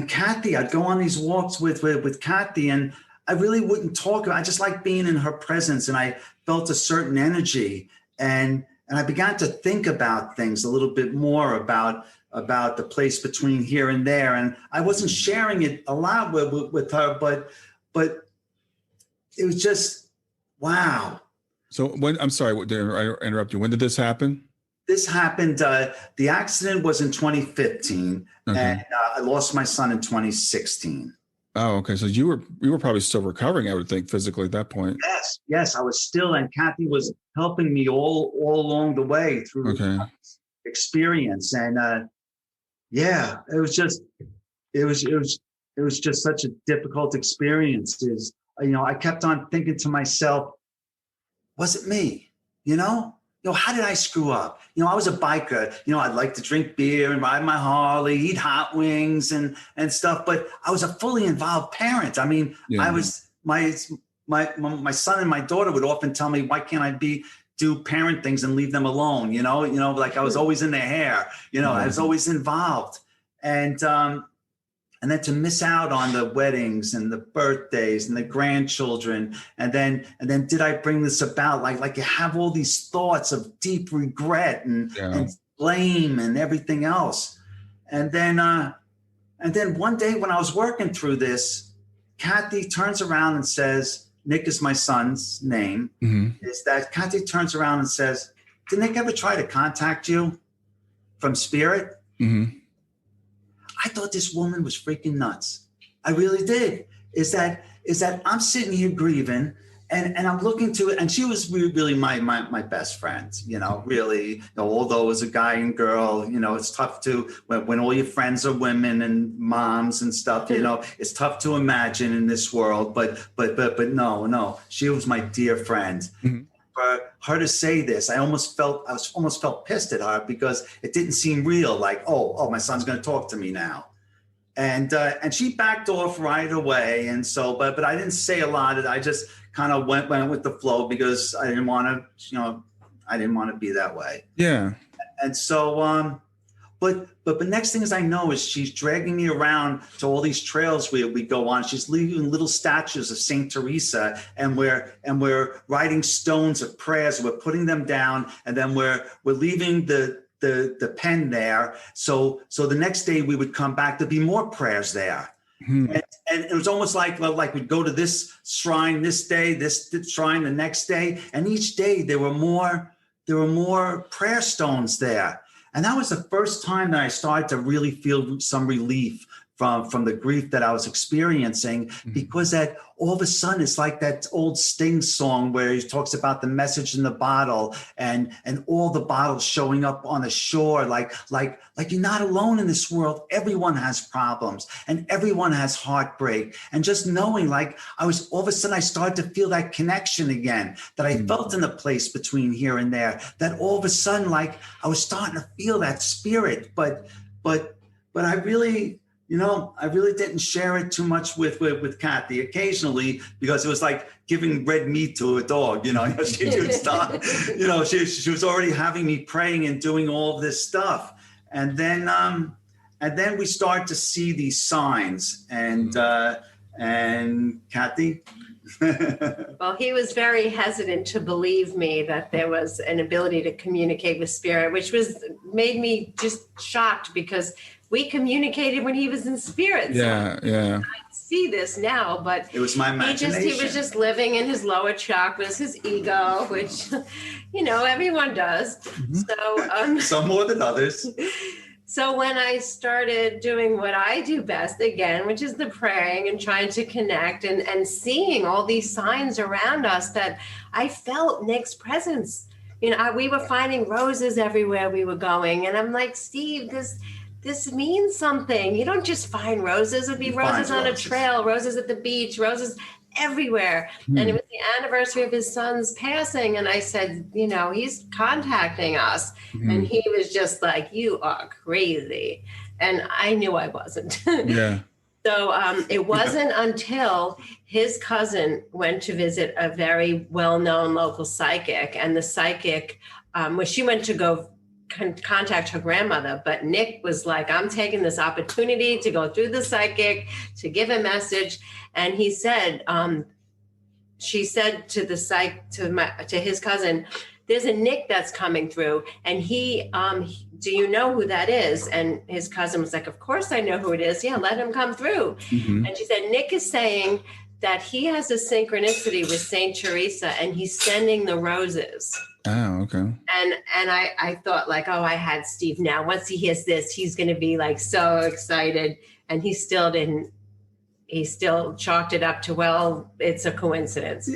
Kathy, I'd go on these walks with Kathy, and I really wouldn't talk. I just liked being in her presence, and I felt a certain energy. And I began to think about things a little bit more about the place between here and there. And I wasn't sharing it a lot with her, but it was just, wow. So I'm sorry to interrupt you. When did this happen? This happened, the accident was in 2015, okay. And I lost my son in 2016. Oh, okay. So you were probably still recovering, I would think, physically at that point. Yes, I was still, and Kathy was helping me all along the way through. Okay. experience. And it was just such a difficult experience. I kept on thinking to myself, was it me? How did I screw up? I was a biker. I'd like to drink beer and ride my Harley, eat hot wings and stuff. But I was a fully involved parent. I mean, I was my son and my daughter would often tell me, why can't I do parent things and leave them alone? Like I was always in their hair. I was always involved. And then to miss out on the weddings and the birthdays and the grandchildren. And then did I bring this about? Like you have all these thoughts of deep regret and blame and everything else. And then one day when I was working through this, Kathy turns around and says, Nick is my son's name, is that Kathy turns around and says, did Nick ever try to contact you from spirit? Mm-hmm. I thought this woman was freaking nuts. I really did. Is that I'm sitting here grieving and I'm looking to it. And she was really my best friend, really, although as a guy and girl, it's tough to, when all your friends are women and moms and stuff, it's tough to imagine in this world, but no, she was my dear friend. Mm-hmm. For her to say this, I almost felt pissed at her because it didn't seem real. Like, oh, my son's going to talk to me now, and she backed off right away. And so, but I didn't say a lot. I just kind of went with the flow because I didn't want to be that way. Yeah. And so, but the next thing I know is she's dragging me around to all these trails we go on. She's leaving little statues of Saint Teresa, and we're writing stones of prayers. We're putting them down, and then we're leaving the pen there. So the next day we would come back to be more prayers there. Mm-hmm. And it was almost like we'd go to this shrine this day, this shrine the next day, and each day there were more prayer stones there. And that was the first time that I started to really feel some relief from the grief that I was experiencing, because that all of a sudden it's like that old Sting song where he talks about the message in the bottle and all the bottles showing up on the shore, like you're not alone in this world. Everyone has problems and everyone has heartbreak. And just knowing, like, all of a sudden I started to feel that connection again that I felt in the place between here and there, that all of a sudden, like, I was starting to feel that spirit, but I really didn't share it too much with Kathy occasionally, because it was like giving red meat to a dog. She would stop. She was already having me praying and doing all of this stuff, and then we start to see these signs. And Kathy. Well, he was very hesitant to believe me that there was an ability to communicate with spirit, which made me just shocked, because we communicated when he was in spirit. Yeah. I see this now, but it was my imagination. He was just living in his lower chakras, his ego, which, everyone does. Mm-hmm. So some more than others. So when I started doing what I do best again, which is the praying and trying to connect and seeing all these signs around us, that I felt Nick's presence. We were finding roses everywhere we were going. And I'm like, Steve, this means something. You don't just find roses. It would be roses on a trail, roses at the beach, roses everywhere. And it was the anniversary of his son's passing. And I said, he's contacting us. And he was just like, you are crazy. And I knew I wasn't. Yeah. So it wasn't until his cousin went to visit a very well-known local psychic. And the psychic, she went to go contact her grandmother, but Nick was like, I'm taking this opportunity to go through the psychic to give a message. And he said, she said to the to his cousin, there's a Nick that's coming through, and he do you know who that is? And his cousin was like, of course I know who it is. Yeah, let him come through. Mm-hmm. And she said, Nick is saying that he has a synchronicity with Saint Teresa, and he's sending the roses. Oh, okay. And I thought, like, oh, I had Steve now. Once he hears this, he's going to be like so excited. And he still didn't. He still chalked it up to, well, it's a coincidence.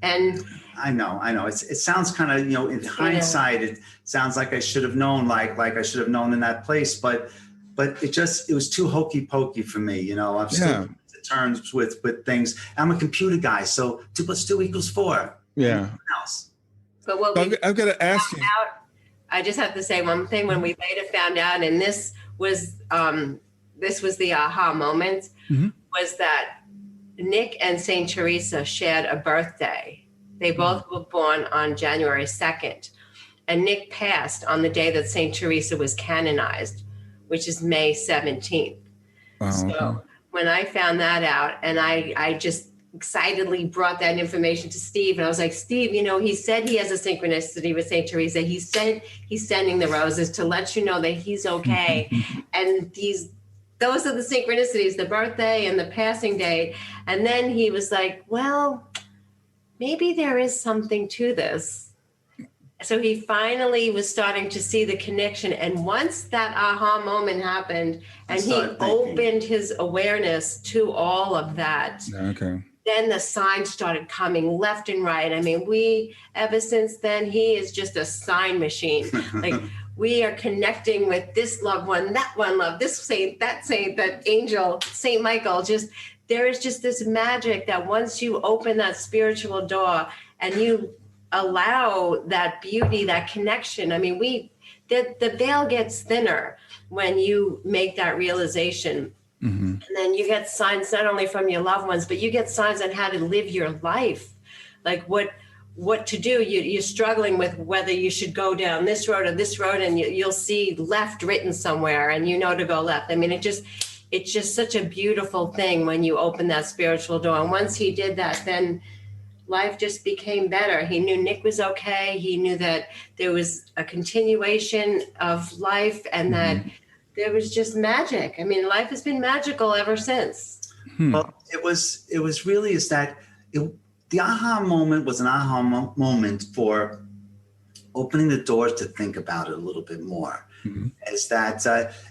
And I know. It sounds kind of, in hindsight, it sounds like I should have known, like I should have known in that place, but it was too hokey pokey for me. I'm still to terms with things. I'm a computer guy, so 2 + 2 = 4. Yeah. Else. but what I've got to ask you. I just have to say one thing. When we later found out, and this was the aha moment, was that Nick and Saint Teresa shared a birthday. They both were born on January 2nd, and Nick passed on the day that Saint Teresa was canonized, which is May 17th. Oh, so when I found that out, and I just excitedly brought that information to Steve, and I was like, Steve, he said he has a synchronicity with Saint Teresa. He said he's sending the roses to let you know that he's okay. And those are the synchronicities, the birthday and the passing date. And then he was like, well, maybe there is something to this. So he finally was starting to see the connection. And once that aha moment happened and he opened his awareness to all of that, then the signs started coming left and right. I mean, ever since then, he is just a sign machine. Like, we are connecting with this loved one, that one love, this saint, that angel, Saint Michael. There is just this magic that once you open that spiritual door and you allow that beauty, that connection. I mean, the veil gets thinner when you make that realization. And then you get signs not only from your loved ones, but you get signs on how to live your life. Like what to do. You're struggling with whether you should go down this road or this road, and you'll see left written somewhere and to go left. I mean, it's just such a beautiful thing when you open that spiritual door. And once he did that, then life just became better. He knew Nick was okay. He knew that there was a continuation of life and that there was just magic. I mean, life has been magical ever since. Well, it was really the aha moment was an aha moment for opening the doors to think about it a little bit more. Is that,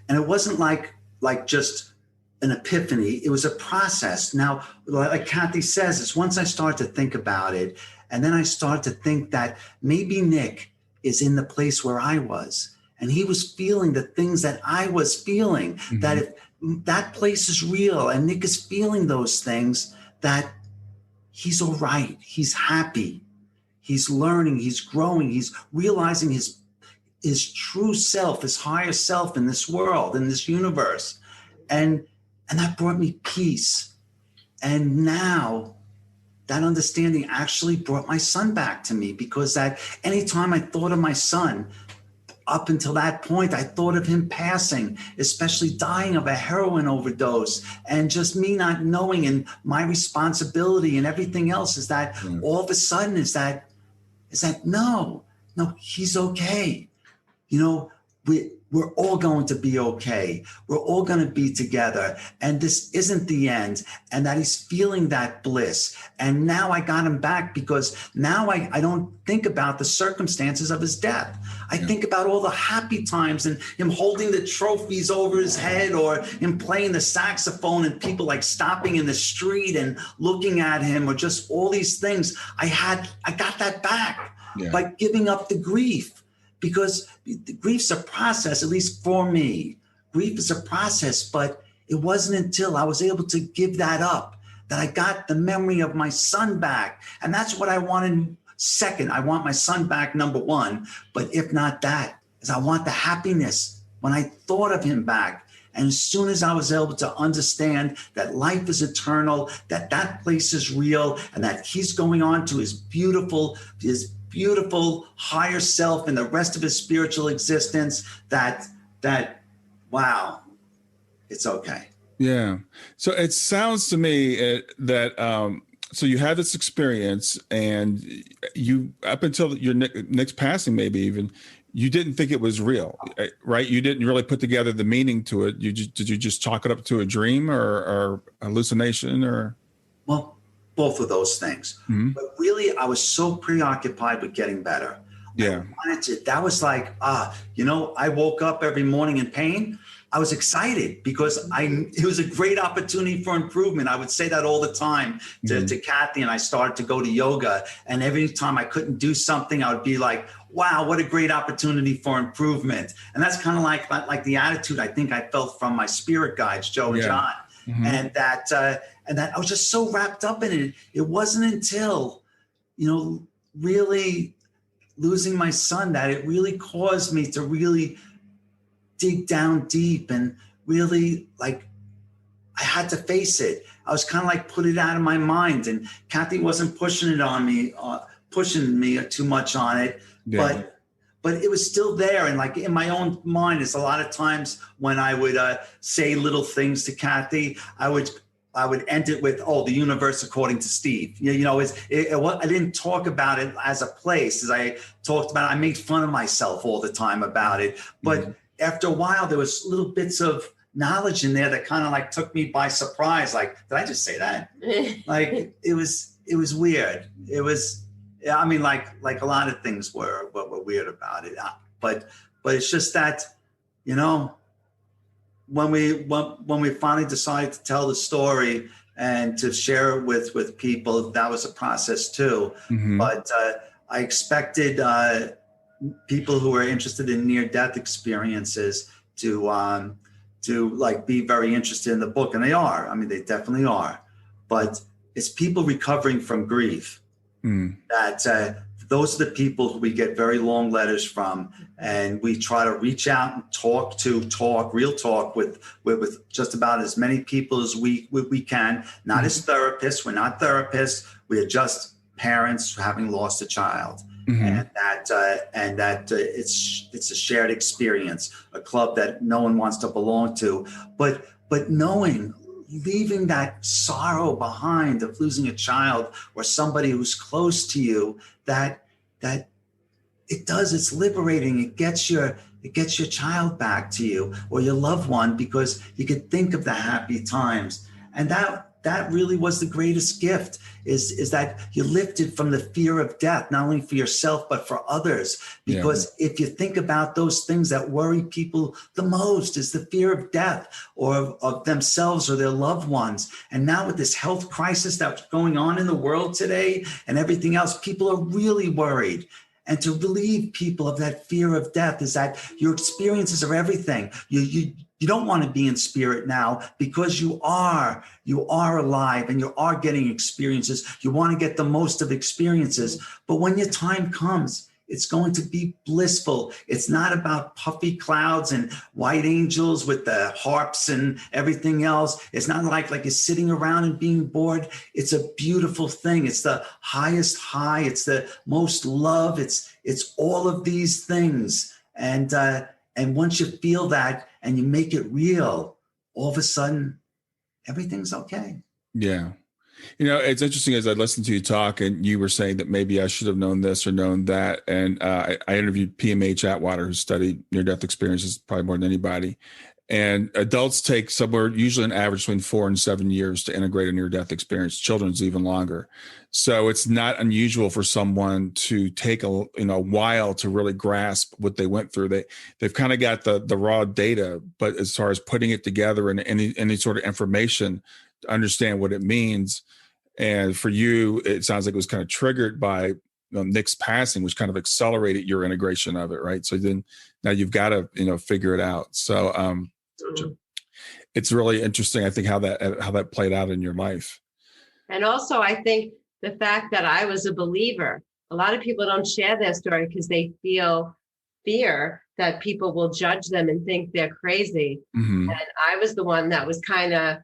and it wasn't like just an epiphany. It was a process. Now, like Kathy says, is once I started to think about it, and then I started to think that maybe Nick is in the place where I was, and he was feeling the things that I was feeling, that if that place is real and Nick is feeling those things, that he's all right. He's happy. He's learning. He's growing. He's realizing his true self, his higher self in this world, in this universe. And that brought me peace. And now that understanding actually brought my son back to me, because that anytime I thought of my son, up until that point, I thought of him passing, especially dying of a heroin overdose, and just me not knowing, and my responsibility and everything else is that all of a sudden is that no, he's okay. We're all going to be okay. We're all going to be together. And this isn't the end. And that he's feeling that bliss. And now I got him back, because now I don't think about the circumstances of his death. I think about all the happy times and him holding the trophies over his head, or him playing the saxophone and people like stopping in the street and looking at him, or just all these things. I got that back by giving up the grief. Because grief's a process, at least for me. Grief is a process, but it wasn't until I was able to give that up that I got the memory of my son back. And that's what I wanted second. I want my son back, number one. But if not that, is I want the happiness when I thought of him back. And as soon as I was able to understand that life is eternal, that place is real, and that he's going on to his beautiful higher self and the rest of his spiritual existence, that wow, it's okay. Yeah. So it sounds to me that so you had this experience, and you, up until your Nick's passing, maybe even, you didn't think it was real, right? You didn't really put together the meaning to it. Did you just chalk it up to a dream or hallucination, or? Well, both of those things. But really, I was so preoccupied with getting better. Yeah. That was like, I woke up every morning in pain. I was excited because it was a great opportunity for improvement. I would say that all the time to Kathy, and I started to go to yoga. And every time I couldn't do something, I would be like, wow, what a great opportunity for improvement. And that's kind of like the attitude I think I felt from my spirit guides, Joe and John. And that I was just so wrapped up in it. It wasn't until, really losing my son that it really caused me to really dig down deep and really I had to face it. I was kind of like put it out of my mind, and Kathy wasn't pushing me too much on it, but it was still there. And like in my own mind, it's a lot of times when I would say little things to Kathy, I would end it with, "Oh, the universe according to Steve." I didn't talk about it as a place. As I talked about it, I made fun of myself all the time about it. But after a while, there was little bits of knowledge in there that kind of like took me by surprise. Like, did I just say that? Like, it was weird. It was, like a lot of things were weird about it. But it's just that, when we finally decided to tell the story and to share it with people, that was a process too. But I expected people who are interested in near-death experiences to be very interested in the book, and they are. I mean, they definitely are. But it's people recovering from grief that those are the people who we get very long letters from, and we try to reach out and talk real talk with just about as many people as we can. Not as therapists. We're not therapists. We are just parents having lost a child. And that it's a shared experience, a club that no one wants to belong to, but leaving that sorrow behind of losing a child or somebody who's close to you, that it's liberating. It gets your child back to you or your loved one, because you could think of the happy times. And that really was the greatest gift, is that you're lifted from the fear of death, not only for yourself, but for others. Because if you think about those things that worry people the most, is the fear of death or of themselves or their loved ones. And now with this health crisis that's going on in the world today and everything else, people are really worried. And to relieve people of that fear of death is that your experiences are everything. You don't want to be in spirit now, because you are alive and you are getting experiences. You want to get the most of experiences. But when your time comes, it's going to be blissful. It's not about puffy clouds and white angels with the harps and everything else. It's not like you're sitting around and being bored. It's a beautiful thing. It's the highest high. It's the most love. It's all of these things. And once you feel that and you make it real, all of a sudden, everything's okay. Yeah. It's interesting, as I listened to you talk, and you were saying that maybe I should have known this or known that. And I interviewed PMH Atwater, who studied near-death experiences probably more than anybody. And adults take somewhere, usually an average between 4 and 7 years to integrate a near-death experience. Children's even longer. So it's not unusual for someone to take a while to really grasp what they went through. They've kind of got the raw data, but as far as putting it together and any sort of information to understand what it means. And for you, it sounds like it was kind of triggered by Nick's passing, which kind of accelerated your integration of it, right? So then now you've got to figure it out. So it's really interesting, I think, how that played out in your life. And also, I think the fact that I was a believer. A lot of people don't share their story because they feel fear that people will judge them and think they're crazy. And I was the one that was kind of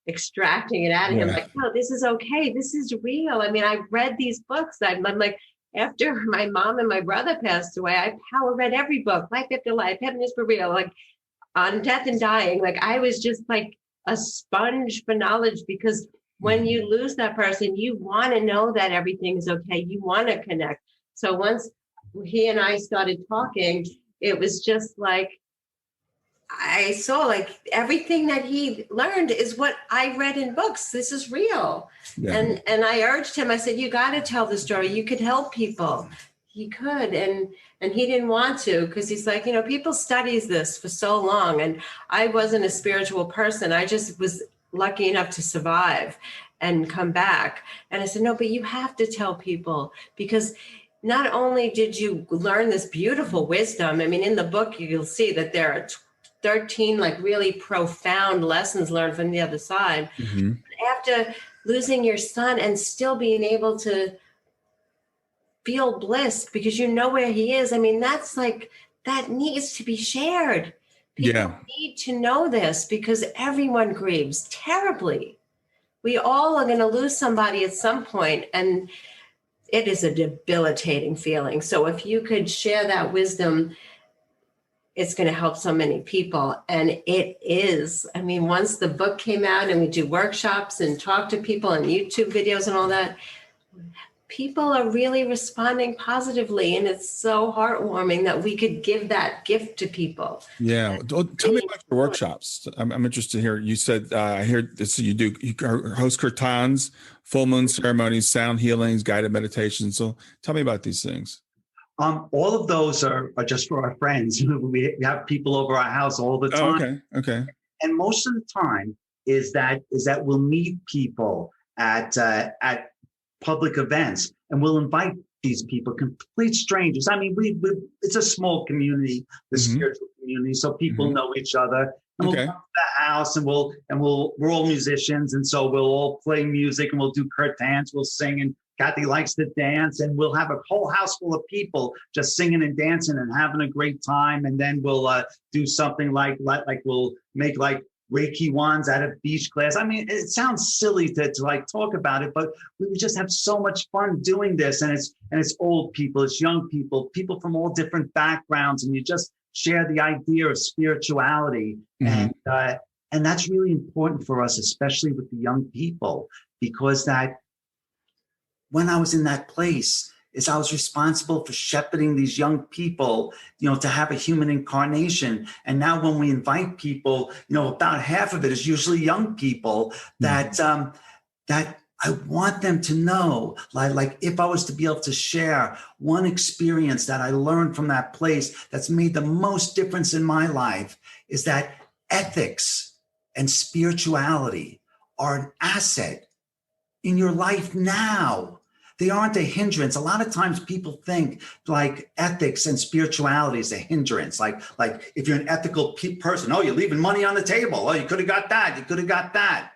extracting it out of him, like, no, this is okay. This is real. I mean, I read these books. I'm like, after my mom and my brother passed away, I power read every book, Life After Life, Happiness for Real, like On Death and Dying. Like, I was just like a sponge for knowledge, because when you lose that person, you want to know that everything is okay. You want to connect. So once he and I started talking, it was just like, I saw like everything that he learned is what I read in books. This is real. And I urged him, I said, you got to tell the story. You could help people. he could, and he didn't want to, because he's like, people studies this for so long, and I wasn't a spiritual person. I just was lucky enough to survive and come back. And I said, no, but you have to tell people, because not only did you learn this beautiful wisdom, I mean, in the book, you'll see that there are 13 like really profound lessons learned from the other side. Mm-hmm. After losing your son and still being able to feel bliss because you know where he is. I mean, that's like, that needs to be shared. People need to know this, because everyone grieves terribly. We all are going to lose somebody at some point, and it is a debilitating feeling. So if you could share that wisdom, it's going to help so many people. And it is. I mean, once the book came out and we do workshops and talk to people and YouTube videos and all that, people are really responding positively. And it's so heartwarming that we could give that gift to people. Yeah. Tell me about your workshops. I'm interested to hear. You said, I hear this, you host kirtans, full moon ceremonies, sound healings, guided meditations. So tell me about these things. All of those are just for our friends. We have people over our house all the time. Oh, okay. And most of the time is that we'll meet people at public events, and we'll invite these people, complete strangers. I mean, we it's a small community, the spiritual community, so people know each other. And we'll come to the house, and we're all musicians, and so we'll all play music, and we'll do kirtans, we'll sing, and Kathy likes to dance, and we'll have a whole house full of people just singing and dancing and having a great time. And then we'll do something like we'll make like reiki wands out of beach glass. I mean, it sounds silly to like talk about it, but we just have so much fun doing this. And it's old people, it's young people, people from all different backgrounds, and you just share the idea of spirituality. And that's really important for us, especially with the young people, because that when I was in that place, is I was responsible for shepherding these young people, to have a human incarnation. And now when we invite people, about half of it is usually young people that I want them to know, like if I was to be able to share one experience that I learned from that place that's made the most difference in my life, is that ethics and spirituality are an asset in your life now. They aren't a hindrance. A lot of times people think like ethics and spirituality is a hindrance. Like if you're an ethical person, oh, you're leaving money on the table. Oh, you could have got that. You could have got that.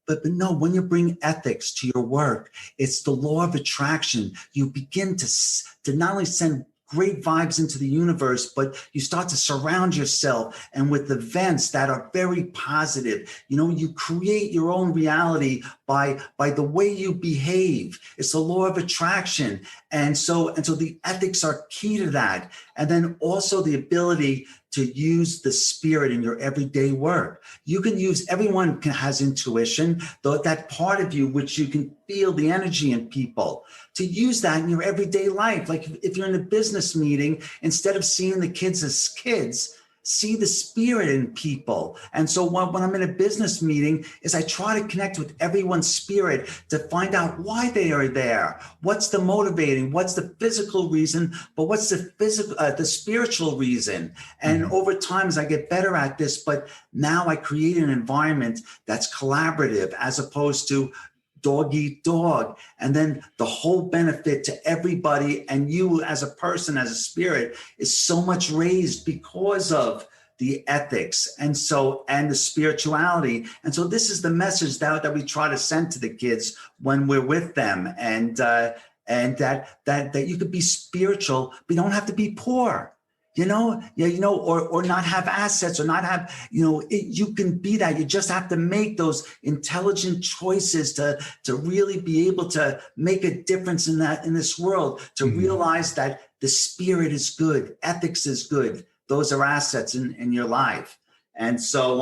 But no, when you bring ethics to your work, it's the law of attraction. You begin to not only send great vibes into the universe, but you start to surround yourself and with events that are very positive. You create your own reality by the way you behave. It's the law of attraction. And so the ethics are key to that. And then also the ability to use the spirit in your everyday work. You can use, everyone has intuition, though that part of you, which you can feel the energy in people, to use that in your everyday life. Like if you're in a business meeting, instead of seeing the kids as kids, see the spirit in people. And so when I'm in a business meeting, is I try to connect with everyone's spirit to find out why they are there. What's the motivating? What's the physical reason? But what's the spiritual reason? And over time, as I get better at this, but now I create an environment that's collaborative as opposed to dog eat dog. And then the whole benefit to everybody and you as a person, as a spirit, is so much raised because of the ethics and the spirituality. And so this is the message that we try to send to the kids when we're with them, and that you could be spiritual, but you don't have to be poor. Or not have assets, or not have, you can be that. You just have to make those intelligent choices to really be able to make a difference in this world, to realize that the spirit is good, ethics is good. Those are assets in your life. And so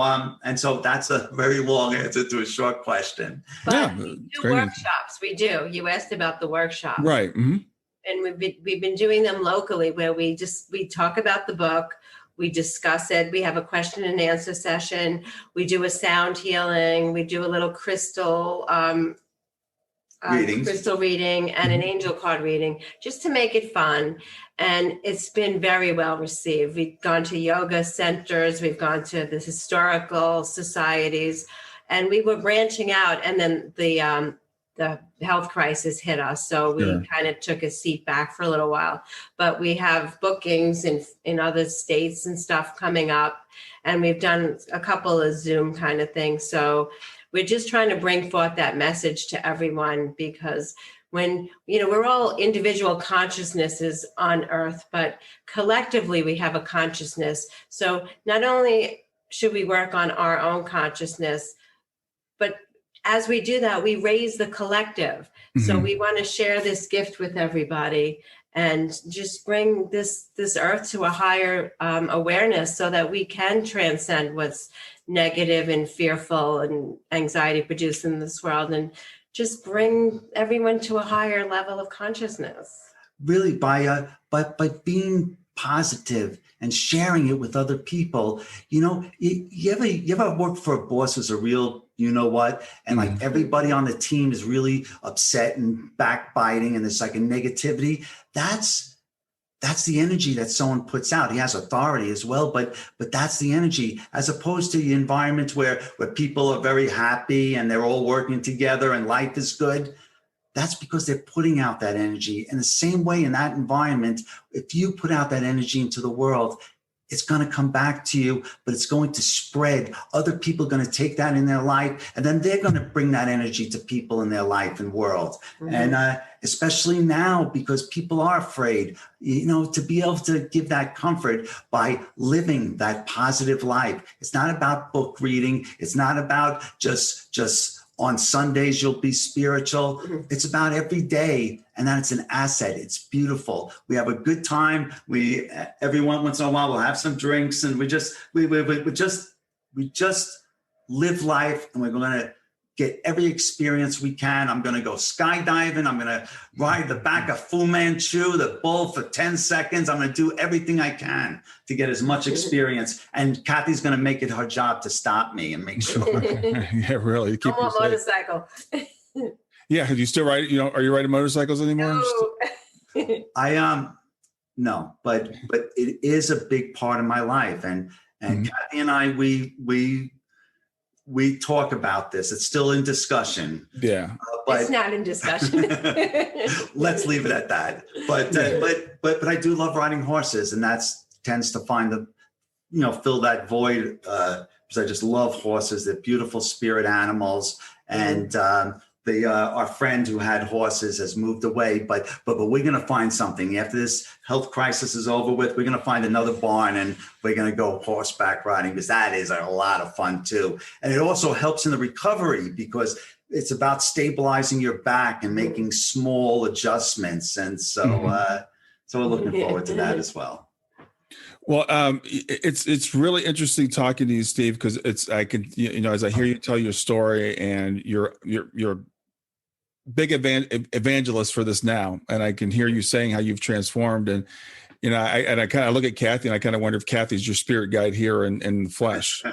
that's a very long answer to a short question. But we do workshops. We do. You asked about the workshop. Right. Mm-hmm. And we've been doing them locally, where we talk about the book, we discuss it, we have a question and answer session, we do a sound healing, we do a little crystal crystal reading and an angel card reading, just to make it fun. And it's been very well received. We've gone to yoga centers, we've gone to the historical societies, and we were branching out. And then the health crisis hit us, so we kind of took a seat back for a little while. But we have bookings in other states and stuff coming up, and we've done a couple of Zoom kind of things. So we're just trying to bring forth that message to everyone, because when, we're all individual consciousnesses on earth, but collectively we have a consciousness. So not only should we work on our own consciousness, but as we do that, we raise the collective. Mm-hmm. So we want to share this gift with everybody and just bring this earth to a higher awareness, so that we can transcend what's negative and fearful and anxiety produced in this world, and just bring everyone to a higher level of consciousness. Really, by being positive and sharing it with other people. You ever work for a boss who's a real and like everybody on the team is really upset and backbiting, and there's like a negativity. That's the energy that someone puts out. He has authority as well, but that's the energy, as opposed to the environment where people are very happy and they're all working together and life is good. That's because they're putting out that energy. In the same way, in that environment, if you put out that energy into the world, it's going to come back to you, but it's going to spread. Other people are going to take that in their life, and then they're going to bring that energy to people in their life and world. Mm-hmm. And especially now, because people are afraid, to be able to give that comfort by living that positive life. It's not about book reading. It's not about just on Sundays you'll be spiritual. Mm-hmm. It's about every day, and that's an asset. It's beautiful. We have a good time. We every once in a while we'll have some drinks, and we just live life, and we're going to get every experience we can. I'm going to go skydiving. I'm going to ride the back of Fu Manchu, the bull, for 10 seconds. I'm going to do everything I can to get as much experience. And Kathy's going to make it her job to stop me and make sure. Yeah, really. Keep I'm on a motorcycle. Yeah. Do you still ride? Are you riding motorcycles anymore? No. I no, but it is a big part of my life. And Kathy and I, we talk about this. It's still in discussion. Yeah, but it's not in discussion. Let's leave it at that. But I do love riding horses, and that's tends to fill that void. Because I just love horses. They're beautiful spirit animals, and our friend who had horses has moved away. But we're going to find something after this health crisis is over with. We're going to find another barn, and we're going to go horseback riding, because that is a lot of fun too. And it also helps in the recovery, because it's about stabilizing your back and making small adjustments. And so, so we're looking forward to that as well. Well, it's really interesting talking to you, Steve, because I can as I hear you tell your story, and you're big evangelist for this now, and I can hear you saying how you've transformed, and I kind of look at Kathy, and I kind of wonder if Kathy's your spirit guide here in the flesh,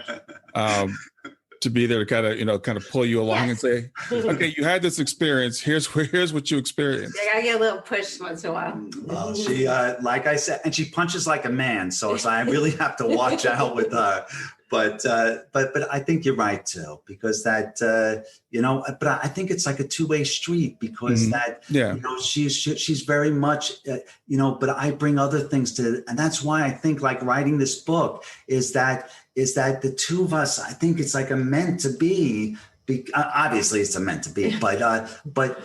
to be there to kind of pull you along and say, okay, you had this experience. Here's what you experienced. I get a little push once in a while. Well, she, like I said, and she punches like a man, so I really have to watch out with her. But I think you're right too, because that but I think it's like a two-way street, because she's very much but I bring other things to, and that's why I think like writing this book is that the two of us, I think it's like a meant to be. Obviously, it's a meant to be, but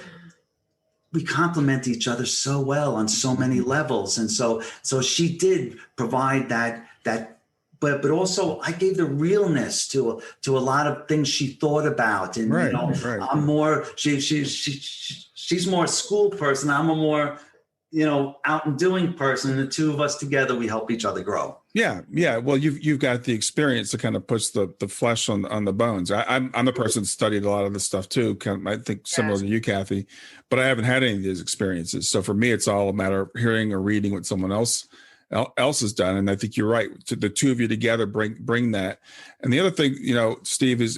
we complement each other so well on so many levels, and so she did provide that. But also I gave the realness to a lot of things she thought about, and right. I'm more she's more a school person. I'm a more out and doing person, and the two of us together, we help each other grow. Yeah. Well, you've got the experience to kind of push the flesh on the bones. I'm a person that studied a lot of this stuff too. I think similar to you, Kathy, but I haven't had any of these experiences. So for me, it's all a matter of hearing or reading what someone else else has done. And I think you're right. The two of you together bring that. And the other thing, Steve, is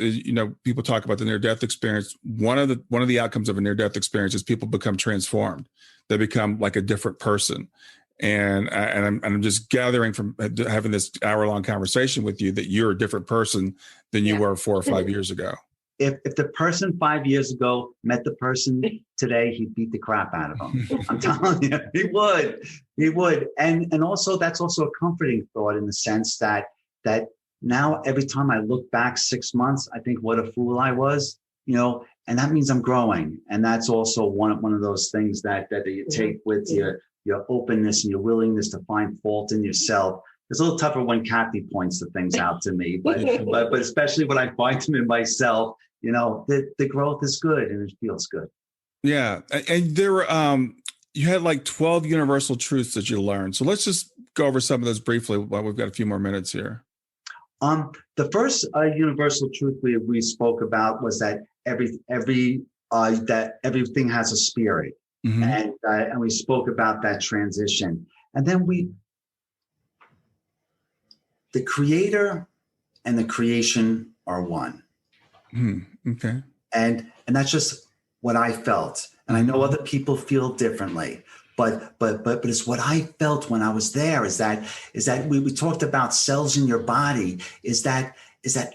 people talk about the near-death experience. One of the outcomes of a near-death experience is people become transformed. They become like a different person. And I'm just gathering from having this hour-long conversation with you that you're a different person than you were 4 or 5 years ago. If the person 5 years ago met the person today, he'd beat the crap out of him. I'm telling you, he would. And also, that's also a comforting thought in the sense that now every time I look back 6 months, I think what a fool I was, and that means I'm growing. And that's also one of those things that you take with your openness and your willingness to find fault in yourself. It's a little tougher when Kathy points the things out to me, but especially when I find them in myself, the growth is good and it feels good. Yeah. And there were, you had like 12 universal truths that you learned. So let's just go over some of those briefly while we've got a few more minutes here. The first universal truth we spoke about was that that everything has a spirit. Mm-hmm. And we spoke about that transition. And then the creator and the creation are one. Okay. And that's just what I felt. And I know other people feel differently, but it's what I felt when I was there is that we talked about cells in your body is that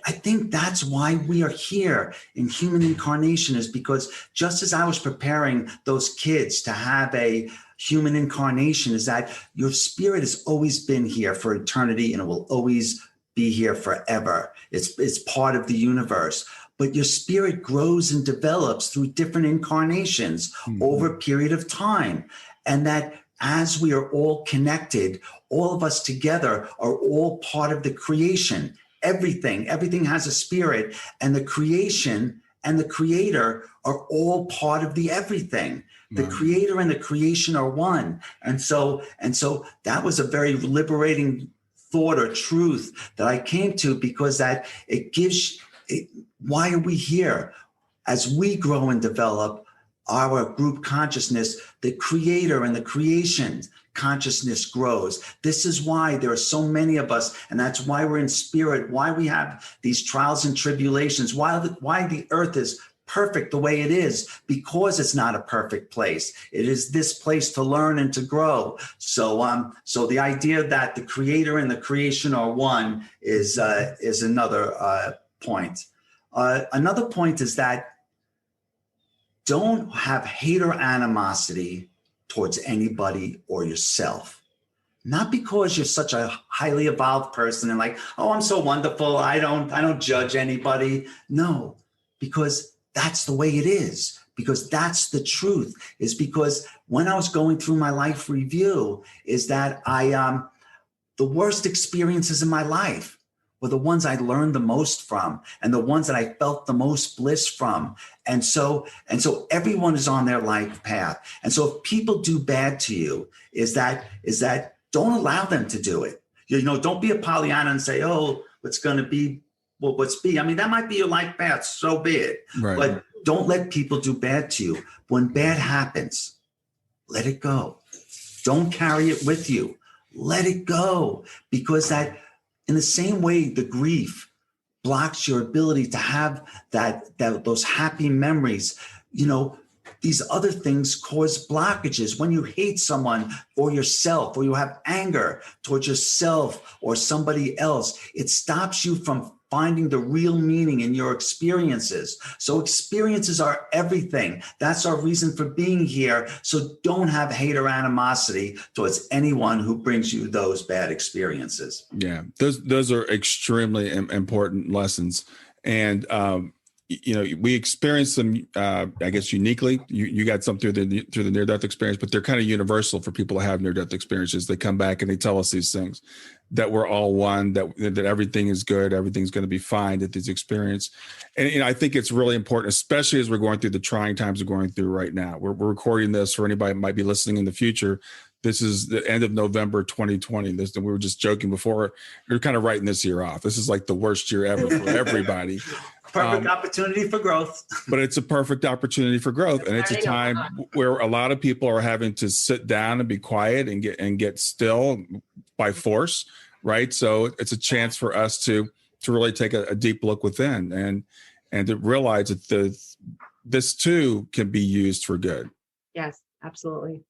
I think that's why we are here in human incarnation, is because just as I was preparing those kids to have a human incarnation, is that your spirit has always been here for eternity and it will always be here forever. It's part of the universe. But your spirit grows and develops through different incarnations over a period of time. And that as we are all connected, all of us together are all part of the creation. Everything has a spirit, and the creation and the creator are all part of the everything. The creator and the creation are one. And so that was a very liberating thought or truth that I came to, because that it gives why are we here? As we grow and develop our group consciousness, the creator and the creation consciousness grows. This is why there are so many of us, and that's why we're in spirit, why we have these trials and tribulations, why the earth is perfect the way it is, because it's not a perfect place. It is this place to learn and to grow. So the idea that the creator and the creation are one is another point. Another point is that don't have hate or animosity towards anybody or yourself. Not because you're such a highly evolved person and like, oh, I'm so wonderful, I don't judge anybody. No, because that's the way it is, because that's the truth. Is because when I was going through my life review, is that the worst experiences in my life were the ones I learned the most from and the ones that I felt the most bliss from. And so everyone is on their life path. And so if people do bad to you, is that don't allow them to do it. Don't be a Pollyanna and say, oh, what's going to be, well, what's be. I mean, that might be your life path, so be it. Right. But don't let people do bad to you. When bad happens, let it go. Don't carry it with you. Let it go, because that, in the same way, the grief blocks your ability to have those happy memories. These other things cause blockages. When you hate someone or yourself, or you have anger towards yourself or somebody else, it stops you from finding the real meaning in your experiences. So experiences are everything. That's our reason for being here. So don't have hate or animosity towards anyone who brings you those bad experiences. Yeah, those are extremely important lessons. And, we experience them, I guess, uniquely. You got some through the near-death experience, but they're kind of universal for people to have near-death experiences. They come back and they tell us these things, that we're all one, that everything is good, everything's going to be fine at this experience. And I think it's really important, especially as we're going through the trying times we're going through right now. We're recording this for anybody that might be listening in the future. This is the end of November 2020. We were just joking before. You're kind of writing this year off. This is like the worst year ever for everybody. Perfect opportunity for growth. But it's a perfect opportunity for growth. And it's a time where a lot of people are having to sit down and be quiet and get still, by force, right? So it's a chance for us to really take a deep look within and to realize that this too can be used for good. Yes, absolutely.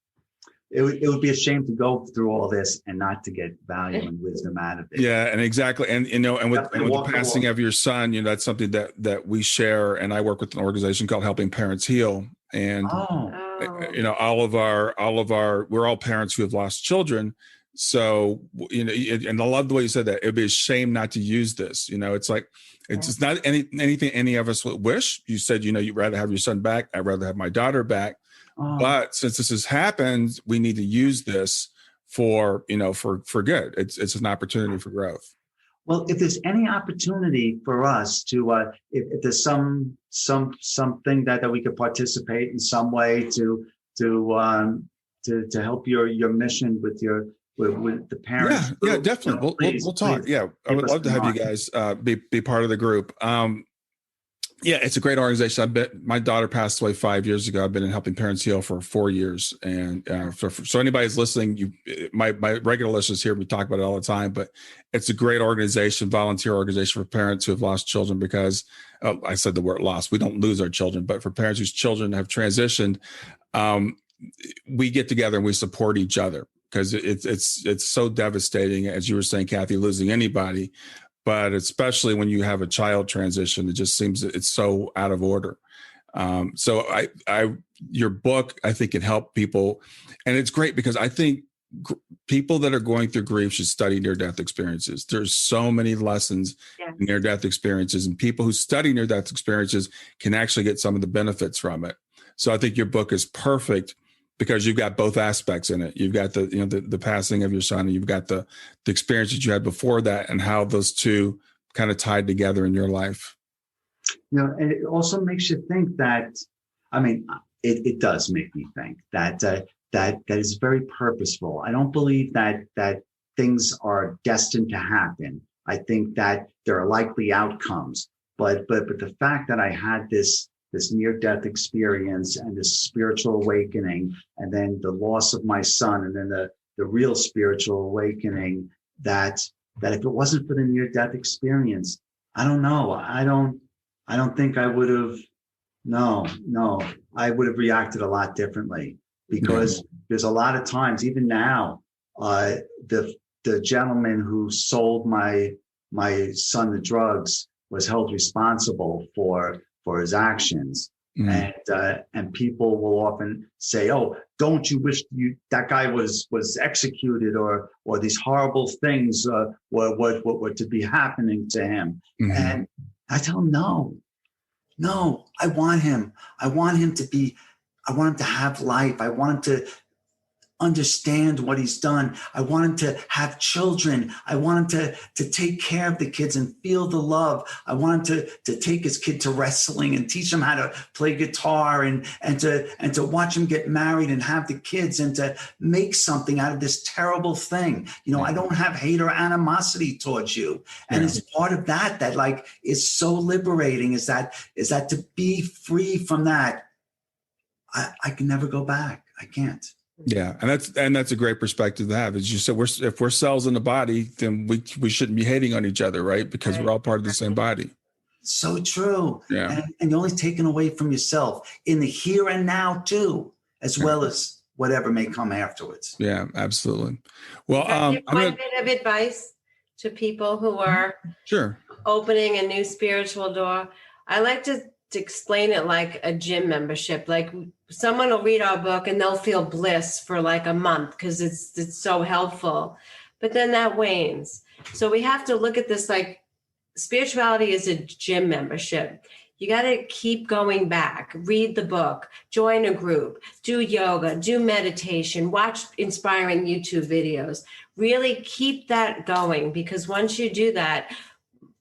It would be a shame to go through all this and not to get value and wisdom out of it. Yeah, and exactly. And, with the passing of your son, that's something that we share. And I work with an organization called Helping Parents Heal. And, all of our, we're all parents who have lost children. So, and I love the way you said that. It'd be a shame not to use this. It's like, it's not anything any of us would wish. You said, you'd rather have your son back. I'd rather have my daughter back. But since this has happened, we need to use this for good. It's an opportunity for growth. Well, if there's any opportunity for us to, if there's something that we could participate in some way to help your mission with the parents. Yeah, definitely. We'll talk. Yeah, I would love to have you guys be part of the group. Yeah, it's a great organization. My daughter passed away 5 years ago. I've been in Helping Parents Heal for 4 years. And so anybody's listening, my regular listeners hear me talk about it all the time, but it's a great organization, volunteer organization for parents who have lost children because I said the word lost. We don't lose our children, but for parents whose children have transitioned, we get together and we support each other because it's so devastating, as you were saying, Kathy, losing anybody. But especially when you have a child transition, it just seems that it's so out of order. So your book, I think, can help people. And it's great because I think people that are going through grief should study near-death experiences. There's so many lessons in near-death experiences, and people who study near-death experiences can actually get some of the benefits from it. So I think your book is perfect because you've got both aspects in it. You've got the passing of your son, and you've got the experiences you had before that, and how those two kind of tied together in your life. And it also makes you think that, it does make me think that is very purposeful. I don't believe that things are destined to happen. I think that there are likely outcomes, but the fact that I had this near-death experience and this spiritual awakening, and then the loss of my son, and then the real spiritual awakening, that if it wasn't for the near-death experience, I don't know. I don't think I would have, I would have reacted a lot differently, because there's a lot of times, even now, the gentleman who sold my son the drugs was held responsible for his actions. And people will often say, "Oh, don't you wish that guy was executed, or these horrible things were to be happening to him?" And I tell him, no, I want him to have life. I want him to understand what he's done. I want him to have children. I want him to take care of the kids and feel the love. I want him to take his kid to wrestling and teach him how to play guitar, and to watch him get married and have the kids, and to make something out of this terrible thing. I don't have hate or animosity towards you. And it's part of that like is so liberating, is that to be free from that. I can never go back. I can't. Yeah. And that's a great perspective to have. As you said, if we're cells in the body, then we shouldn't be hating on each other, right? Because we're all part of the same body. So true. Yeah. And you're only taken away from yourself in the here and now too, as well as whatever may come afterwards. Yeah, absolutely. Well, one bit of advice to people who are opening a new spiritual door. I like to explain it like a gym membership. Like, someone will read our book and they'll feel bliss for like a month because it's so helpful, but then that wanes. So we have to look at this like spirituality is a gym membership. You got to keep going back, read the book, join a group, do yoga, do meditation, watch inspiring YouTube videos. Really keep that going, because once you do that,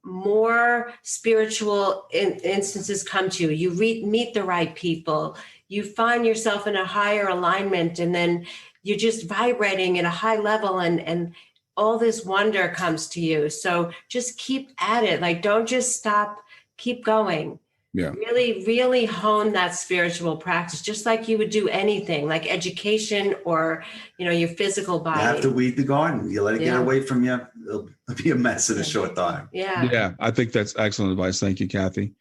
more spiritual instances come to you. You meet the right people. You find yourself in a higher alignment, and then you're just vibrating at a high level, and all this wonder comes to you. So just keep at it. Like, don't just stop, keep going. Yeah. Really, really hone that spiritual practice, just like you would do anything, like education or, your physical body. You have to weed the garden. You let it get away from you, it'll be a mess in a short time. Yeah. I think that's excellent advice. Thank you, Kathy.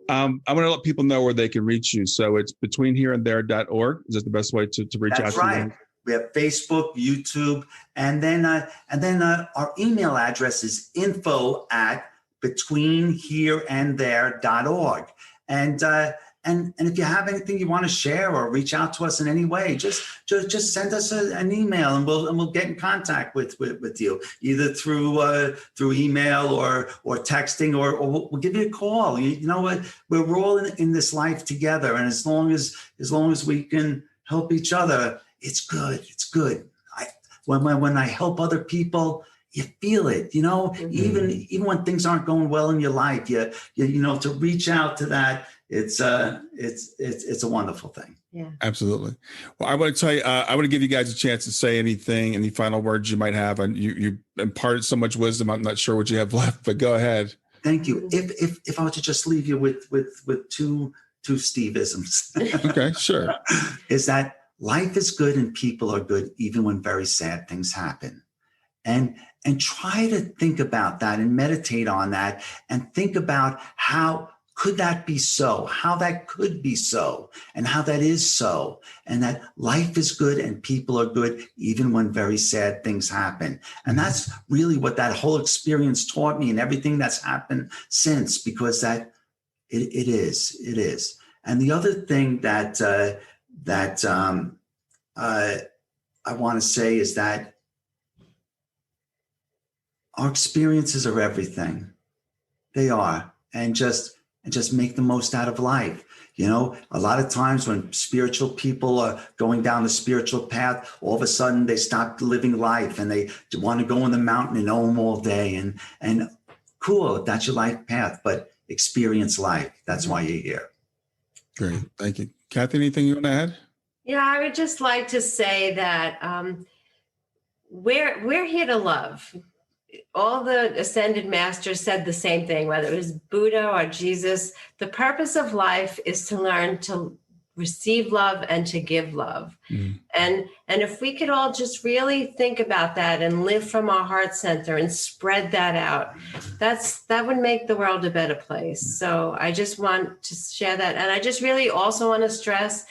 I'm going to let people know where they can reach you. So it's betweenhereandthere.org. Is that the best way to reach out to you? That's right. We have Facebook, YouTube, and then our email address is info@betweenhereandthere.org. And if you have anything you want to share or reach out to us in any way, just send us an email, and we'll get in contact with you, either through email or texting, or we'll give you a call. You know what? We're all in this life together, and as long as we can help each other, it's good. It's good. When I help other people, you feel it, even when things aren't going well in your life, you to reach out to that. It's a wonderful thing. Yeah, absolutely. Well, I want to tell you, I want to give you guys a chance to say anything, any final words you might have. And you imparted so much wisdom. I'm not sure what you have left, but go ahead. Thank you. If I were to just leave you with two Steve-isms. Okay, sure. Is that life is good and people are good, even when very sad things happen. And try to think about that and meditate on that and think about how could that be so, how that could be so, and how that is so, and that life is good and people are good, even when very sad things happen. And that's really what that whole experience taught me, and everything that's happened since, because that it is. And the other thing that I want to say is that our experiences are everything. They are. And just make the most out of life. A lot of times when spiritual people are going down the spiritual path, all of a sudden they stop living life and they want to go on the mountain and ohm all day. And cool, if that's your life path, but experience life. That's why you're here. Great. Thank you. Kathy, anything you want to add? Yeah, I would just like to say that we're here to love. All the ascended masters said the same thing, whether it was Buddha or Jesus. The purpose of life is to learn to receive love and to give love. Mm. And if we could all just really think about that and live from our heart center and spread that out, that would make the world a better place. So I just want to share that. And I just really also want to stress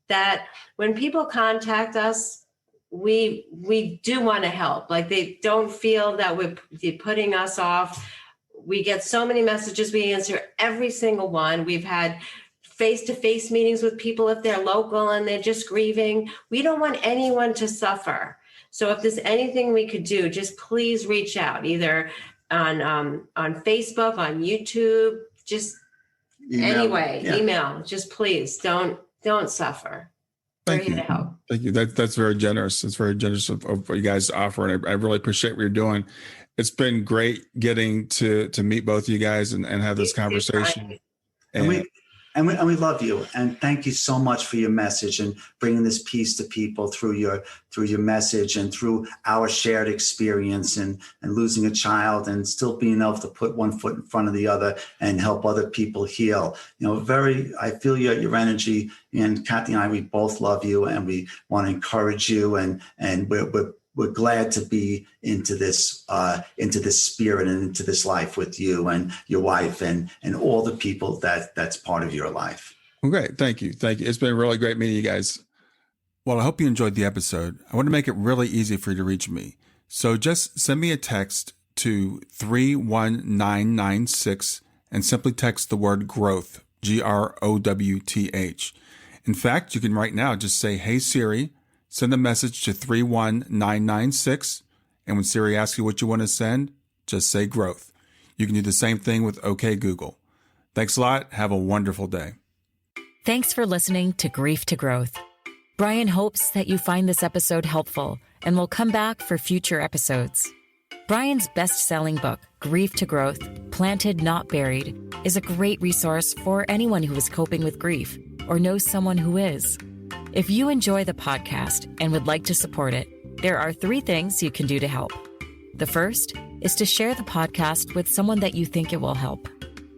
that when people contact us, we do want to help. Like, they don't feel that we're putting us off. We get so many messages. We answer every single one. We've had face-to-face meetings with people if they're local and they're just grieving. We don't want anyone to suffer. So if there's anything we could do, just please reach out, either on Facebook, on YouTube, just email. Just please don't suffer. Thank you. To help. Thank you. That's very generous. It's very generous of what you guys offer, and I really appreciate what you're doing. It's been great getting to meet both of you guys and have this conversation. And we love you, and thank you so much for your message and bringing this peace to people through your message and through our shared experience and losing a child and still being able to put one foot in front of the other and help other people heal. I feel your energy, and Kathy and I, we both love you, and we want to encourage you, and we're glad to be into this spirit and into this life with you and your wife and all the people that's part of your life. Well, great. Thank you. It's been really great meeting you guys. Well, I hope you enjoyed the episode. I want to make it really easy for you to reach me. So just send me a text to 31996 and simply text the word growth, GROWTH. In fact, you can right now just say, "Hey Siri," send a message to 31996, and when Siri asks you what you want to send, just say growth. You can do the same thing with OK Google. Thanks a lot. Have a wonderful day. Thanks for listening to Grief to Growth. Brian hopes that you find this episode helpful and will come back for future episodes. Brian's best-selling book, Grief to Growth, Planted Not Buried, is a great resource for anyone who is coping with grief or knows someone who is. If you enjoy the podcast and would like to support it, there are 3 things you can do to help. The first is to share the podcast with someone that you think it will help.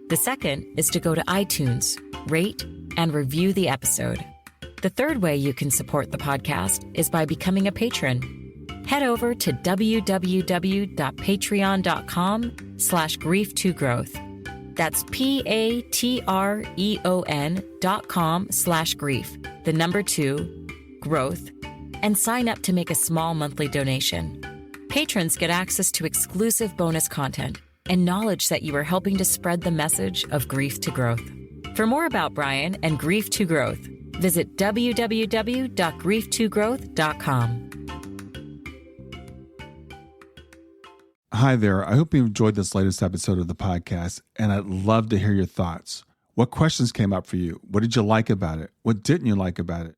The second is to go to iTunes, rate, and review the episode. The third way you can support the podcast is by becoming a patron. Head over to www.patreon.com/grief2growth. That's patreon.com/grief, the number 2, growth, and sign up to make a small monthly donation. Patrons get access to exclusive bonus content and knowledge that you are helping to spread the message of grief to growth. For more about Brian and Grief to Growth, visit www.grief2growth.com. Hi there. I hope you enjoyed this latest episode of the podcast, and I'd love to hear your thoughts. What questions came up for you? What did you like about it? What didn't you like about it?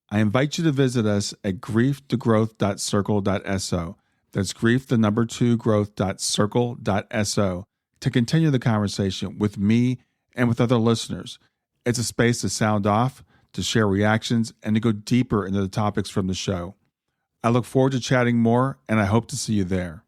I invite you to visit us at grieftogrowth.circle.so. That's grief, the number 2, growth.circle.so to continue the conversation with me and with other listeners. It's a space to sound off, to share reactions, and to go deeper into the topics from the show. I look forward to chatting more, and I hope to see you there.